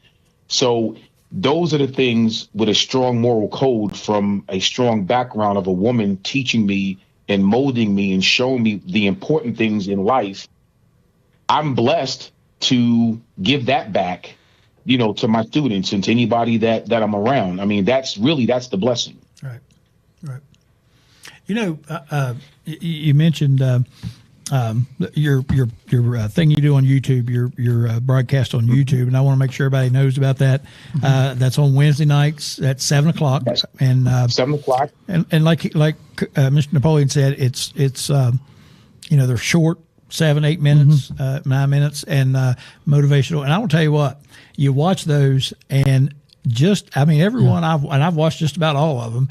So those are the things with a strong moral code from a strong background of a woman teaching me and molding me and showing me the important things in life. I'm blessed to give that back, to my students and to anybody that I'm around. I mean, that's the blessing. Right. Right. You mentioned your thing you do on YouTube, your broadcast on YouTube, and I want to make sure everybody knows about that. That's on Wednesday nights at 7:00, yes. And 7:00. And like Mr. Napoleon said, it's they're short, 7-8 minutes, 9 minutes, and motivational. And I will tell you what, you watch those, and everyone I've watched just about all of them.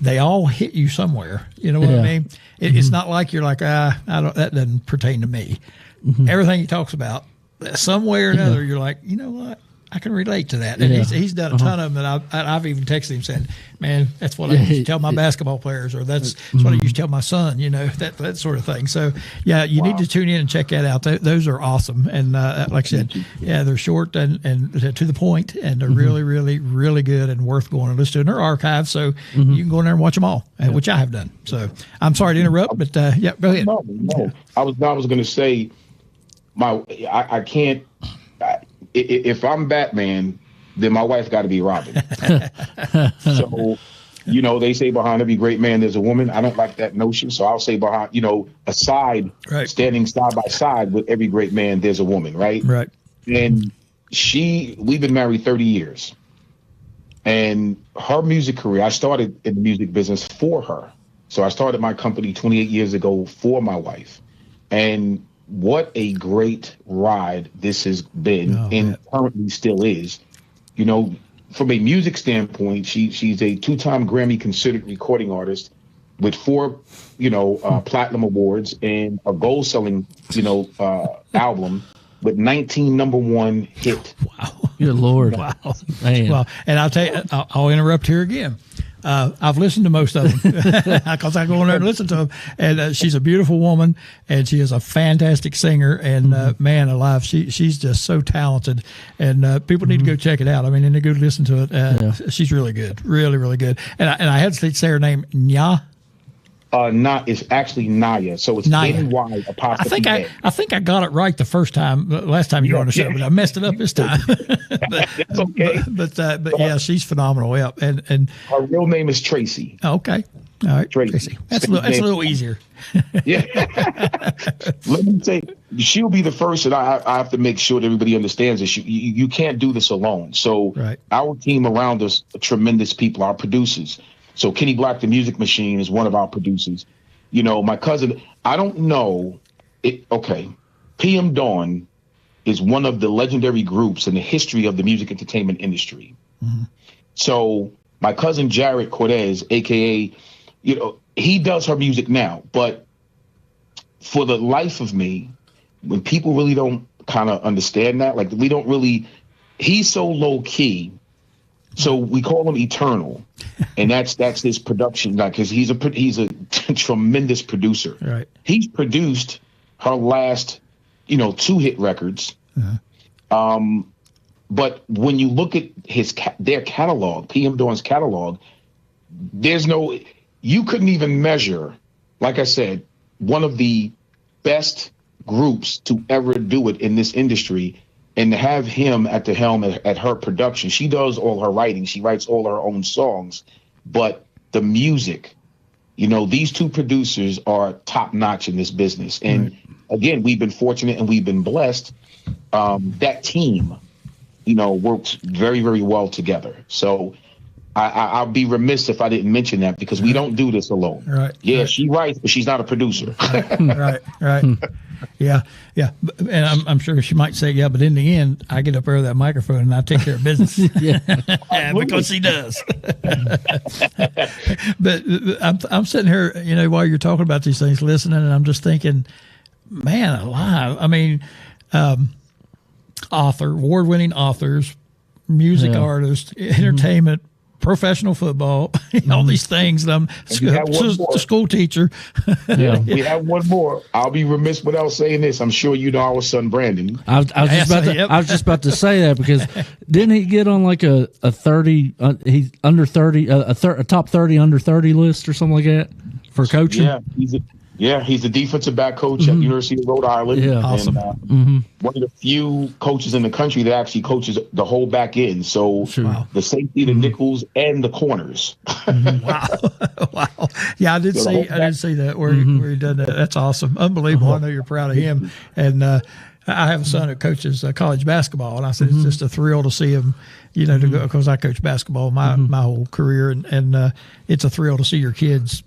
They all hit you somewhere. You know what I mean? It's not like you're like, that doesn't pertain to me. Everything he talks about, some way or another, you're like, you know what? I can relate to that. And he's done a ton of them that I've even texted him saying, man, that's what I used to tell my basketball players, or that's what I used to tell my son, that sort of thing. So, yeah, you need to tune in and check that out. Those are awesome. And like I said, they're short and to the point, and they're really, really, really good and worth going and listen to in their archive. So you can go in there and watch them all, which I have done. So I'm sorry to interrupt, but go ahead. No. I was going to say, I can't. If I'm Batman, then my wife got to be Robin. So, they say behind every great man there's a woman. I don't like that notion. So I'll say behind, standing side by side with every great man, there's a woman, right? Right. And we've been married 30 years. And her music career, I started in the music business for her. So I started my company 28 years ago for my wife. And what a great ride this has been currently still is. From a music standpoint, she's a 2-time Grammy considered recording artist with 4, platinum awards and a gold selling, album with 19 number 1 hit. Wow. Good Lord. Wow. Man. Well, and I'll tell you, I'll interrupt here again. I've listened to most of them because I go in there and listen to them. And she's a beautiful woman, and she is a fantastic singer. And man alive, she's just so talented. And people need to go check it out. I mean, and to go listen to it. She's really good, really, really good. And I had to say her name, Nya. It's actually Naya. So it's N-Y apostrophe. I think I got it right the first time, last time you were on the show, but I messed it up this time. That's okay. But yeah, she's phenomenal. Yeah, and her real name is Tracy. Okay. All right, Tracy. That's a little easier. Yeah. Let me say, she'll be the first, and I have to make sure that everybody understands this. You can't do this alone. So our team around us are tremendous people, our producers. So Kenny Black, the Music Machine, is one of our producers. My cousin, I don't know. PM Dawn is one of the legendary groups in the history of the music entertainment industry. Mm-hmm. So my cousin Jared Cortez, a.k.a., he does her music now. But for the life of me, when people really don't kind of understand that, like we don't really, he's so low key. So we call him Eternal, and that's his production, because he's a tremendous producer. Right. He's produced her last, 2 hit records. Uh-huh. But when you look at their catalog, PM Dawn's catalog, you couldn't even measure. Like I said, one of the best groups to ever do it in this industry. And to have him at the helm at her production, she does all her writing. She writes all her own songs. But the music, these 2 producers are top notch in this business. And again, we've been fortunate and we've been blessed. That team, works very, very well together. So I'll be remiss if I didn't mention that, because we don't do this alone. Right. Yeah, she writes, but she's not a producer. Right. Yeah. And I'm sure she might say, but in the end, I get up there with that microphone and I take care of business. Because she does. But I'm sitting here, while you're talking about these things, listening, and I'm just thinking, man alive. I mean, award-winning authors, music artists, entertainment, professional football, all these things. I'm a school teacher. We have one more. I'll be remiss without saying this. I'm sure you know our son Brandon. I was just about to say that, because didn't he get on like a 30? He's under 30, a top 30 under 30 list or something like that for coaching. Yeah, he's the defensive back coach at University of Rhode Island. Yeah, awesome. And, one of the few coaches in the country that actually coaches the whole back end. So the safety, the nickels, and the corners. Wow. Yeah, I did see that where he done that. That's awesome. Unbelievable. I know you're proud of him. And I have a son who coaches college basketball, and I said it's just a thrill to see him, to go, because I coach basketball my whole career, and it's a thrill to see your kids,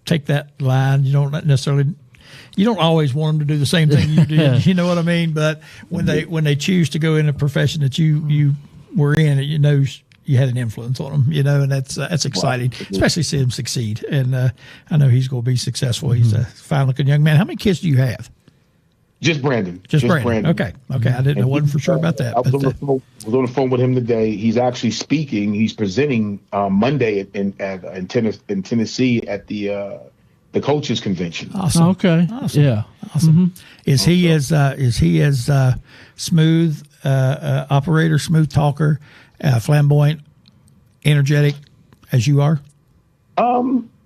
take that line. You don't always want them to do the same thing you did. You know what I mean? But when they choose to go in a profession that you were in, you had an influence on them, and that's exciting, especially see him succeed. And I know he's going to be successful. He's a fine looking young man. How many kids do you have? Just Brandon. Just Brandon. Okay. I didn't. I wasn't for sure about that. I was on the phone with him today. He's actually speaking. He's presenting Monday in Tennessee at the coaches convention. Awesome. Okay. Awesome. Yeah. Awesome. Is he as smooth operator, smooth talker, flamboyant, energetic as you are?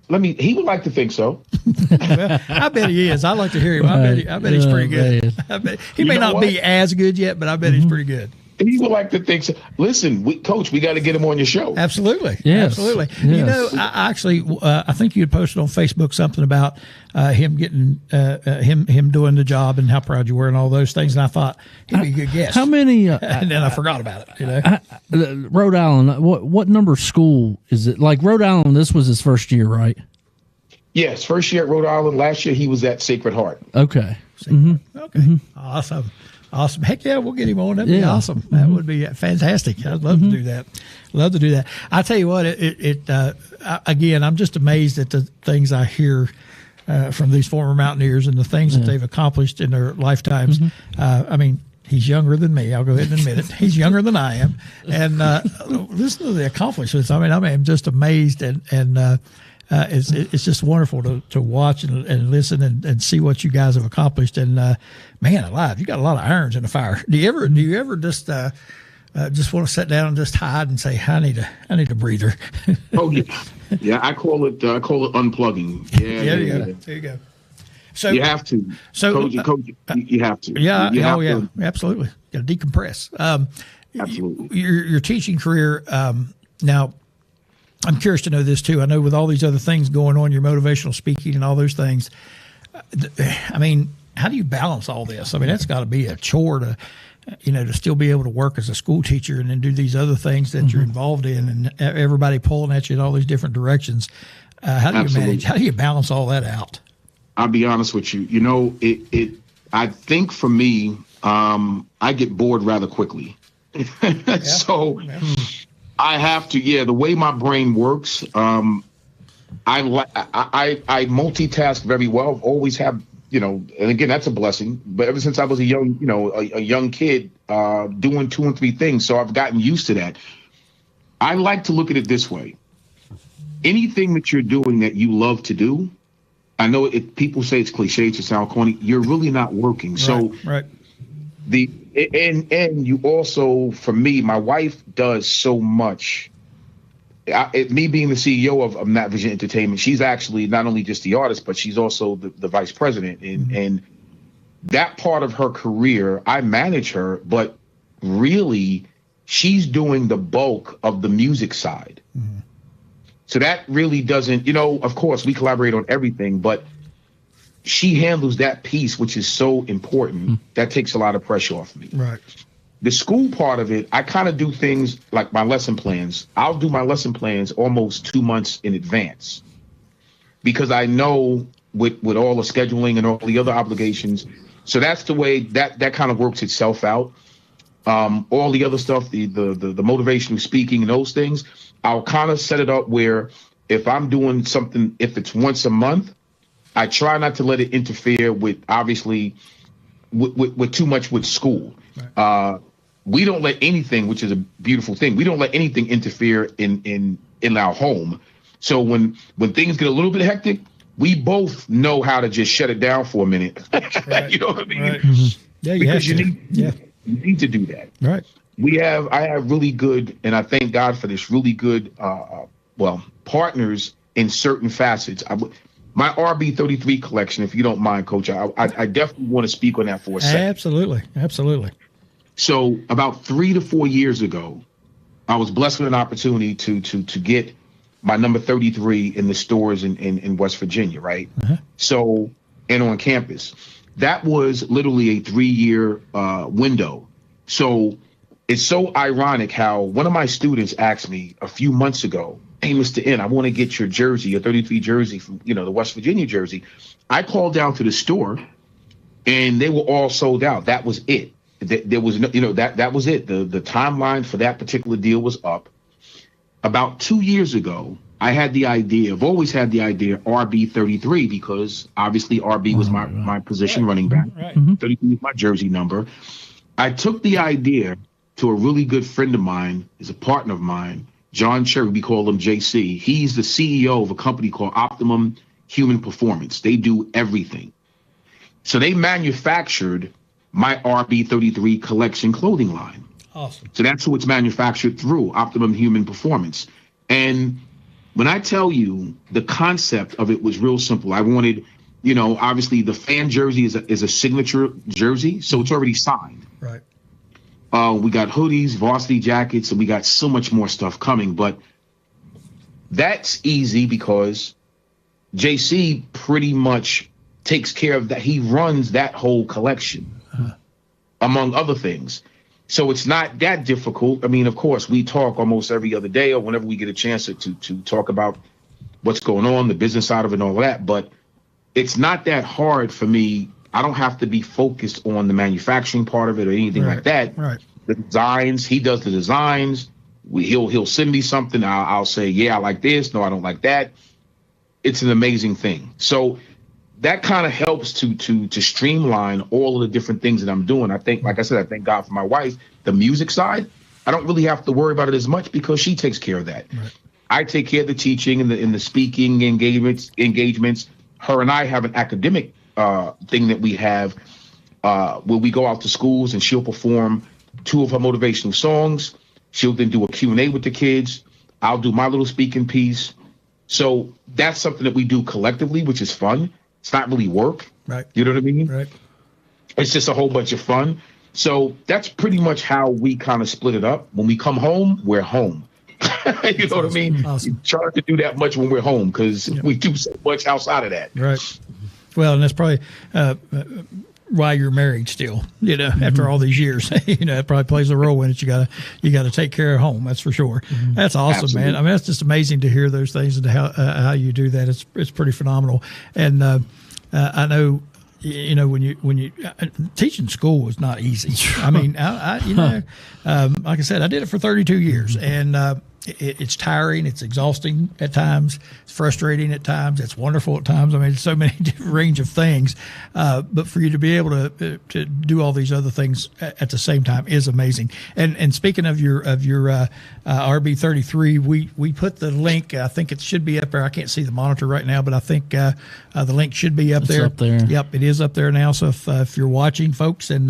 He would like to think so. Well, I bet he is. I like to hear him. I bet he's pretty good. I bet he may not be as good yet, but I bet he's pretty good. He would like to think so. Listen, Coach, we got to get him on your show. Absolutely. Yes. Absolutely. Yes. You know, I think you had posted on Facebook something about him getting him doing the job and how proud you were and all those things. And I thought he'd be a good guest. How many? And then I forgot about it. You know, Rhode Island. What number school is it? Like Rhode Island. This was his first year, right? Yes, first year at Rhode Island. Last year he was at Sacred Heart. Okay. Okay. Awesome. Heck yeah, we'll get him on. That'd be awesome. That would be fantastic. I'd love to do that. Love to do that. I tell you what, again, I'm just amazed at the things I hear from these former Mountaineers and the things that they've accomplished in their lifetimes. I mean, he's younger than me. I'll go ahead and admit it. He's younger than I am. And listen to the accomplishments. I mean, I'm just amazed and it's just wonderful to watch and listen and see what you guys have accomplished. And man alive, you got a lot of irons in the fire. Do you ever just want to sit down and just hide and say, I need a breather? Oh yeah, I call it unplugging. Yeah, there you go. So you have to. So Coach, you have to. Yeah. Absolutely. Got to decompress. Absolutely. Your teaching career now. I'm curious to know this too. I know with all these other things going on, your motivational speaking and all those things. I mean, how do you balance all this? I mean, that's got to be a chore to still be able to work as a school teacher and then do these other things that you're involved in, and everybody pulling at you in all these different directions. How do you manage? How do you balance all that out? I'll be honest with you. You know, I think for me, I get bored rather quickly. So. Yeah. I have to, the way my brain works, I multitask very well. Always have, and again, that's a blessing. But ever since I was a young kid, doing 2 and 3 things, so I've gotten used to that. I like to look at it this way. Anything that you're doing that you love to do, I know people say it's cliche to sound corny, you're really not working. Right, so right. And you also, for me, my wife does so much. Me being the CEO of Nat Vision Entertainment, she's actually not only just the artist, but she's also the vice president. And that part of her career, I manage her, but really she's doing the bulk of the music side. Mm-hmm. So that really doesn't, of course we collaborate on everything, but she handles that piece, which is so important. That takes a lot of pressure off me. Right. The school part of it, I kind of do things like my lesson plans. I'll do my lesson plans almost 2 months in advance because I know with all the scheduling and all the other obligations. So that's the way that kind of works itself out. All the other stuff, the motivational speaking and those things, I'll kind of set it up where if I'm doing something, if it's once a month, I try not to let it interfere with, obviously, with too much with school. Right. We don't let anything, which is a beautiful thing, we don't let anything interfere in our home. So when things get a little bit hectic, we both know how to just shut it down for a minute. Right. You know what I mean? Right. Mm-hmm. Yeah, because you need to do that. Right. I have really good, and I thank God for this, really good, partners in certain facets. My RB33 collection, if you don't mind, Coach, I definitely want to speak on that for a second. Absolutely. So about 3 to 4 years ago, I was blessed with an opportunity to get my number 33 in the stores in West Virginia, right? Uh-huh. So, and on campus. That was literally a 3-year window. So it's so ironic how one of my students asked me a few months ago, hey, Mr. N, I want to get your jersey, your 33 jersey from, the West Virginia jersey. I called down to the store and they were all sold out. That was it. There was no, that was it. The timeline for that particular deal was up. About 2 years ago, I had the idea, I've always had the idea, RB33, because obviously RB was my position, running back. Right. 33 is my jersey number. I took the idea to a really good friend of mine, is a partner of mine, John Cherry, we call him JC. He's the CEO of a company called Optimum Human Performance. They do everything. So they manufactured my RB33 collection clothing line. Awesome. So that's who it's manufactured through, Optimum Human Performance. And when I tell you the concept of it was real simple, I wanted, obviously the fan jersey is a signature jersey, so it's already signed. Right. We got hoodies, varsity jackets, and we got so much more stuff coming. But that's easy because JC pretty much takes care of that. He runs that whole collection, among other things. So it's not that difficult. I mean, of course, we talk almost every other day or whenever we get a chance to talk about what's going on, the business side of it and all that. But it's not that hard for me. I don't have to be focused on the manufacturing part of it or anything like that. Right. The designs, he does the designs. He'll send me something. I'll say, yeah, I like this. No, I don't like that. It's an amazing thing. So that kind of helps to streamline all of the different things that I'm doing. I think, like I said, I thank God for my wife. The music side, I don't really have to worry about it as much because she takes care of that. Right. I take care of the teaching and the speaking engagements. Her and I have an academic thing that we have where we go out to schools and she'll perform 2 of her motivational songs. She'll then do a Q&A with the kids. I'll do my little speaking piece. So that's something that we do collectively, which is fun. It's not really work. Right. You know what I mean? Right. It's just a whole bunch of fun. So that's pretty much how we kind of split it up. When we come home, we're home. You know what I mean? Awesome. You try to do that much when we're home because we do so much outside of that. Right. Well, and that's probably why you're married still, after all these years. It probably plays a role in it. You gotta take care of home. That's for sure. That's awesome, Absolutely. Man. I mean, that's just amazing to hear those things and how you do that. It's pretty phenomenal. And I know, when you teaching school was not easy. I mean, like I said, I did it for 32 years, and it's tiring, it's exhausting at times, it's frustrating at times, it's wonderful at times. I mean, it's so many different range of things. But for you to be able to do all these other things at the same time is amazing. And speaking of your RB33, we put the link. I think it should be up there. I can't see the monitor right now, but I think the link should be up there. It's up there. Yep, it is up there now. So if you're watching, folks, and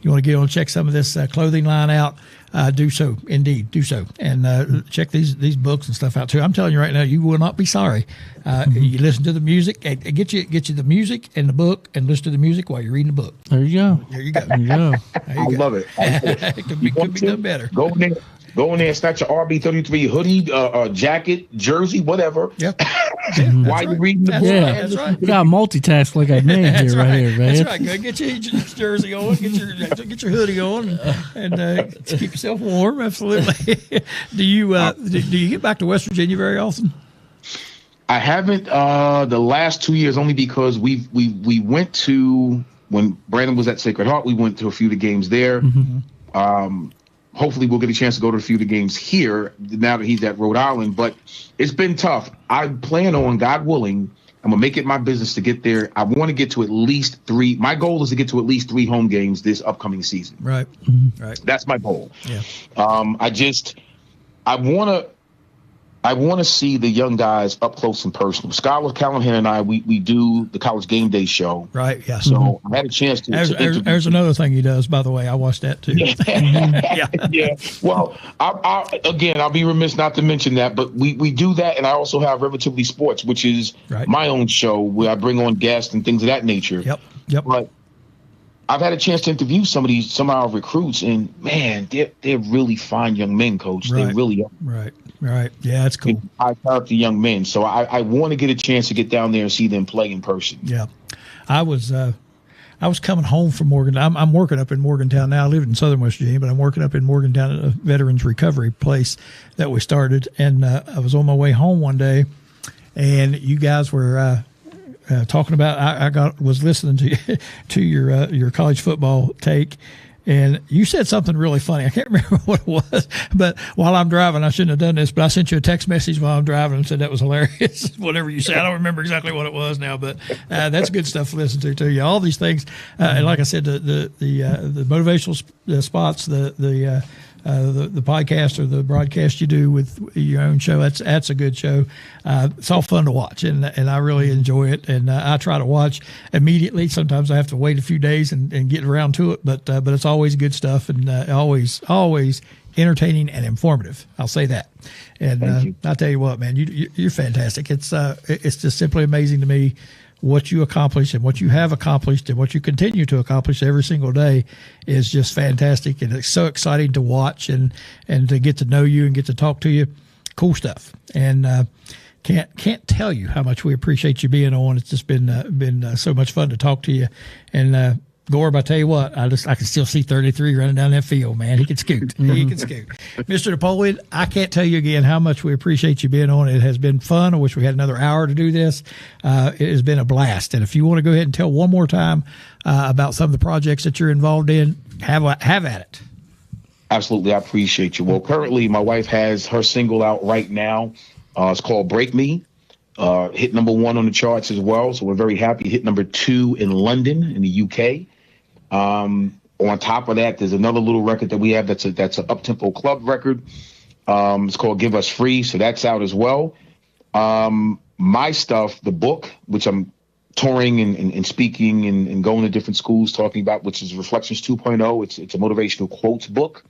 you want to get on and check some of this clothing line out, do so. Indeed, do so. And check these books and stuff out too. I'm telling you right now, you will not be sorry. You listen to the music, get you the music and the book, and listen to the music while you're reading the book. There you go. There you go. There you go. I love it. It could be done better. Go in there and snatch your RB33 hoodie, jacket, jersey, whatever. Yep. While you're reading the book. Yeah, that's right. You got multitask like I named here, right here, man. That's right. Go get your jersey on, get your hoodie on, and keep yourself warm. Absolutely. Do you get back to West Virginia very often? I haven't the last 2 years, only because we went to, when Brandon was at Sacred Heart, we went to a few of the games there. Hopefully we'll get a chance to go to a few of the games here now that he's at Rhode Island. But it's been tough. I plan on, God willing, I'm going to make it my business to get there. I want to get to at least 3. My goal is to get to at least 3 home games this upcoming season. Right. Right. That's my goal. Yeah. I want to see the young guys up close and personal. Skylar Callahan and I, we do the College Game Day show. Right, yeah. So I had a chance to there's another thing he does, by the way. I watched that too. Yeah. Well, I'll be remiss not to mention that, but we do that, and I also have Relatively Sports, which is my own show where I bring on guests and things of that nature. Yep. But I've had a chance to interview some of our recruits, and man, they're really fine young men, Coach. Right. They really are. Right. Yeah, that's cool. High character young men. So I want to get a chance to get down there and see them play in person. Yeah, I was coming home from Morgantown. I'm working up in Morgantown now. I live in Southern West Virginia, but I'm working up in Morgantown at a veterans recovery place that we started. And I was on my way home one day, and you guys were talking about. I was listening to your college football take, And you said something really funny. I can't remember what it was, but while I'm driving, I shouldn't have done this, but I sent you a text message while I'm driving and said that was hilarious. Whatever you said, I don't remember exactly what it was now, but that's good stuff to listen to too. All these things, and like I said, the motivational spots, the podcast or the broadcast you do with your own show, that's a good show. It's all fun to watch, and I really enjoy it. And I try to watch immediately. Sometimes I have to wait a few days and get around to it, but it's always good stuff, and always entertaining and informative. I'll say that. And I'll tell you what, man, you're fantastic. It's just simply amazing to me what you accomplish and what you have accomplished and what you continue to accomplish every single day is just fantastic. And it's so exciting to watch and to get to know you and get to talk to you. Cool stuff. And can't tell you how much we appreciate you being on. It's just been so much fun to talk to you. And Gorb, I tell you what, I can still see 33 running down that field, man. He can scoot. He can scoot. Mr. Napoleon, I can't tell you again how much we appreciate you being on. It has been fun. I wish we had another hour to do this. It has been a blast. And if you want to go ahead and tell one more time about some of the projects that you're involved in, have at it. Absolutely. I appreciate you. Well, currently my wife has her single out right now. It's called Break Me. Hit number 1 on the charts as well. So we're very happy. Hit number 2 in London in the UK. On top of that, there's another little record that we have that's an up-tempo club record. It's called Give Us Free, so that's out as well. My stuff, the book, which I'm touring and speaking and going to different schools talking about, which is Reflections 2.0. It's a motivational quotes book.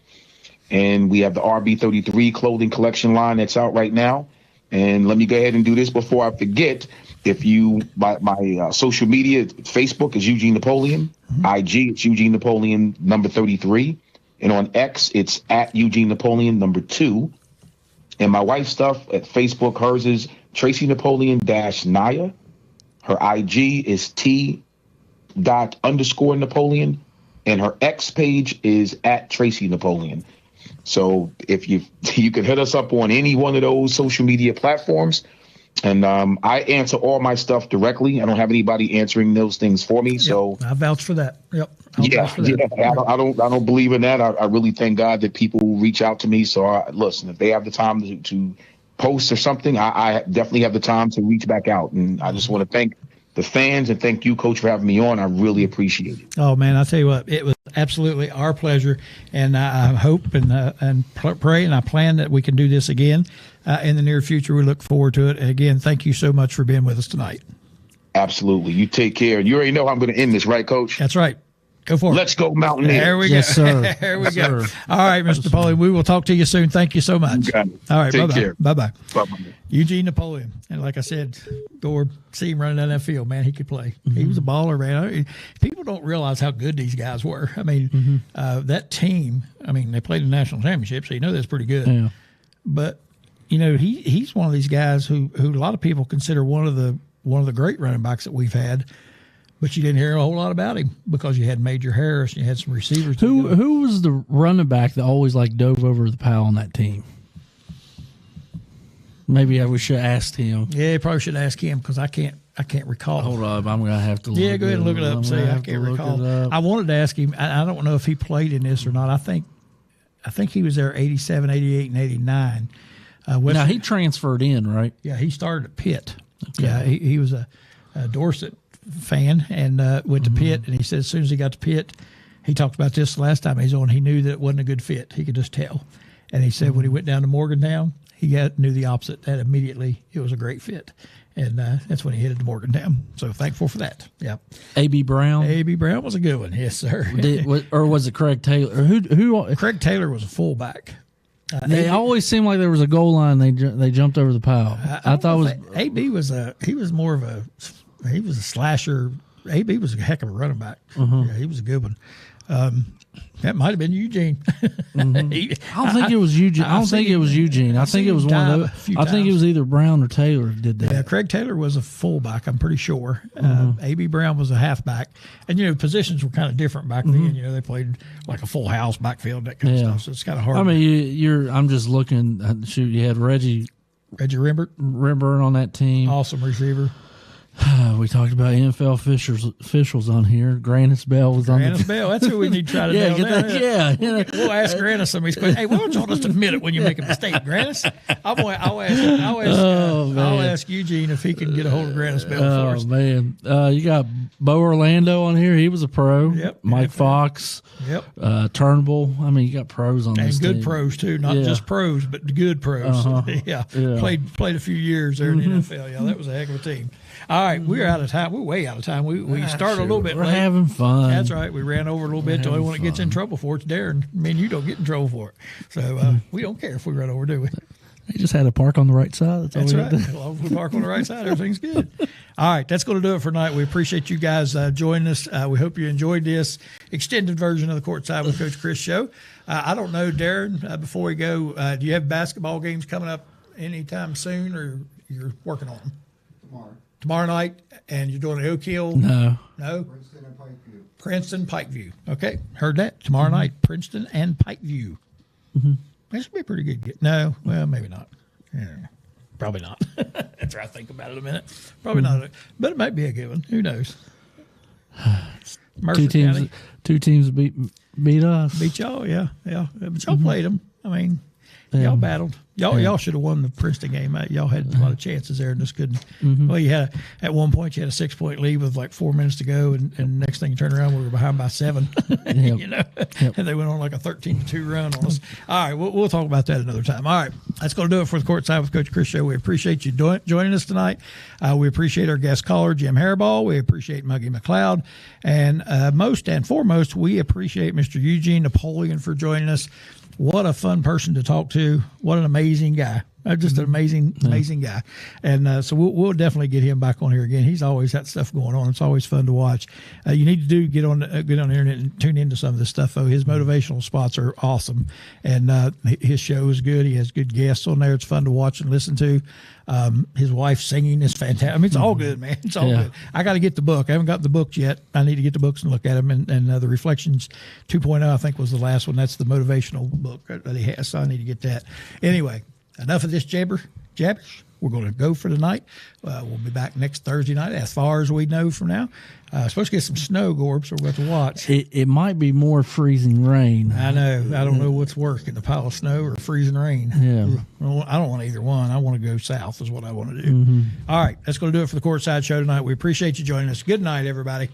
And we have the RB33 clothing collection line that's out right now. And let me go ahead and do this before I forget. If you, my social media, Facebook is Eugene Napoleon. IG, it's Eugene Napoleon number 33. And on X, it's at Eugene Napoleon number 2. And my wife's stuff at Facebook, hers is Tracy Napoleon -Naya. Her IG is T._Napoleon. And her X page is at Tracy Napoleon. So if you can hit us up on any one of those social media platforms. And I answer all my stuff directly. I don't have anybody answering those things for me. Yep, so I vouch for that. Yep. I don't believe in that. I really thank God that people reach out to me. So listen, if they have the time to post or something, I definitely have the time to reach back out. And I just want to thank the fans and thank you, Coach, for having me on. I really appreciate it. Oh man, I'll tell you what, it was absolutely our pleasure. And I hope and pray and I plan that we can do this again. In the near future, we look forward to it. And again, thank you so much for being with us tonight. Absolutely. You take care. You already know how I'm going to end this, right, Coach? That's right. Go for it. Let's go, Mountaineers. There we go. Yes, sir. There we go. All right, Mr. Napoleon, we will talk to you soon. Thank you so much. All right, take care. Bye-bye. Bye-bye. Eugene Napoleon. And like I said, Gord, see him running down that field, man, he could play. He was a baller, man. People don't realize how good these guys were. I mean, that team, they played in the national championship, so you know that's pretty good. Yeah. But he's one of these guys who a lot of people consider one of the great running backs that we've had, but you didn't hear a whole lot about him because you had Major Harris and you had some receivers. Who was the running back that always dove over the pile on that team? Maybe we should have asked him. Yeah, you probably should ask him because I can't recall. Hold up, I'm gonna have to. Go ahead and look it up. See, I can't recall. I wanted to ask him. I don't know if he played in this or not. I think he was there 87, 88, and 89. Now he transferred in, right? Yeah, he started at Pitt. Okay. Yeah, he was a Dorset fan and went to Pitt. And he said as soon as he got to Pitt, he talked about this the last time he was on. He knew that it wasn't a good fit. He could just tell. And he said when he went down to Morgantown, he knew the opposite. That immediately it was a great fit. And that's when he headed to Morgantown. So thankful for that. Yeah. A.B. Brown. A.B. Brown was a good one. Yes, sir. Or was it Craig Taylor? Who? Craig Taylor was a fullback. They always seemed like there was a goal line. They jumped over the pile. I thought it was AB was more of a slasher. AB was a heck of a running back. Yeah, he was a good one. That might have been Eugene. I don't think it was Eugene. I don't think it was Eugene. I think it was one of those. I think it was either Brown or Taylor did that. Yeah, Craig Taylor was a fullback, I'm pretty sure. A.B. Brown was a halfback. And, positions were kind of different back then. They played like a full house backfield, that kind of stuff. So it's kind of hard. I'm just looking. Shoot, you had Reggie Rimbert on that team. Awesome receiver. We talked about NFL officials on here. Grannis Bell was on. Grannis Bell, that's who we need to try to nail down. Yeah. We'll ask Grannis some of these questions. Hey, why don't y'all just admit it when you make a mistake, Grannis? I'll ask Eugene if he can get a hold of Grannis Bell for us. Oh, man. You got Bo Orlando on here. He was a pro. Yep. Mike Fox. Yep. Turnbull. I mean, you got pros on this good team. Pros, too. Not just pros, but good pros. Yeah. Played a few years there in the NFL. Yeah, that was a heck of a team. All right, we're out of time. We're way out of time. We started a little bit late. We're having fun. That's right. We ran over a little bit. The only one that gets in trouble for it's Darren. I mean, you don't get in trouble for it. So we don't care if we run over, do we? They just had to park on the right side. That's right. As long as we park on the right side, everything's good. All right, that's going to do it for tonight. We appreciate you guys joining us. We hope you enjoyed this extended version of the Courtside with Coach Crist show. I don't know, Darren, before we go, do you have basketball games coming up anytime soon, or you're working on them? Tomorrow night, and you're doing the Oak Hill? No. Princeton and Pikeview. Princeton, Pikeview. Okay, heard that. Tomorrow night, Princeton and Pikeview. That should be a pretty good get. No, well, maybe not. Yeah, probably not. After I think about it a minute, probably not. But it might be a good one. Who knows? Mercer County. Two teams beat us. Beat y'all, yeah. But y'all played them. I mean, y'all battled. Y'all should have won the Princeton game. Y'all had a lot of chances there and just couldn't. Well, you had at one point you had a 6-point lead with like 4 minutes to go, and next thing you turn around, we were behind by 7. You know, and they went on like a 13-2 run on us. All right, we'll talk about that another time. All right, that's going to do it for the Courtside with Coach Crist show. We appreciate you joining us tonight. We appreciate our guest caller Jim Hairball. We appreciate Muggy McLeod, and most and foremost, we appreciate Mr. Eugene Napoleon for joining us. What a fun person to talk to. What an amazing guy. Just an amazing guy. And so we'll definitely get him back on here again. He's always got stuff going on. It's always fun to watch. You need to get on the internet and tune into some of this stuff, though. His motivational spots are awesome. And his show is good. He has good guests on there. It's fun to watch and listen to. His wife singing is fantastic. I mean, it's all good, man. It's all good. I got to get the book. I haven't got the books yet. I need to get the books and look at them. And the Reflections 2.0, I think, was the last one. That's the motivational book that he has. So I need to get that. Anyway, enough of this jabbers. We're going to go for tonight. We'll be back next Thursday night, as far as we know from now. Supposed to get some snow, Gorb, so we're going to watch. It might be more freezing rain. I know. I don't know what's worse, getting a pile of snow or freezing rain. Yeah. Well, I don't want either one. I want to go south is what I want to do. All right, that's going to do it for the Courtside show tonight. We appreciate you joining us. Good night, everybody.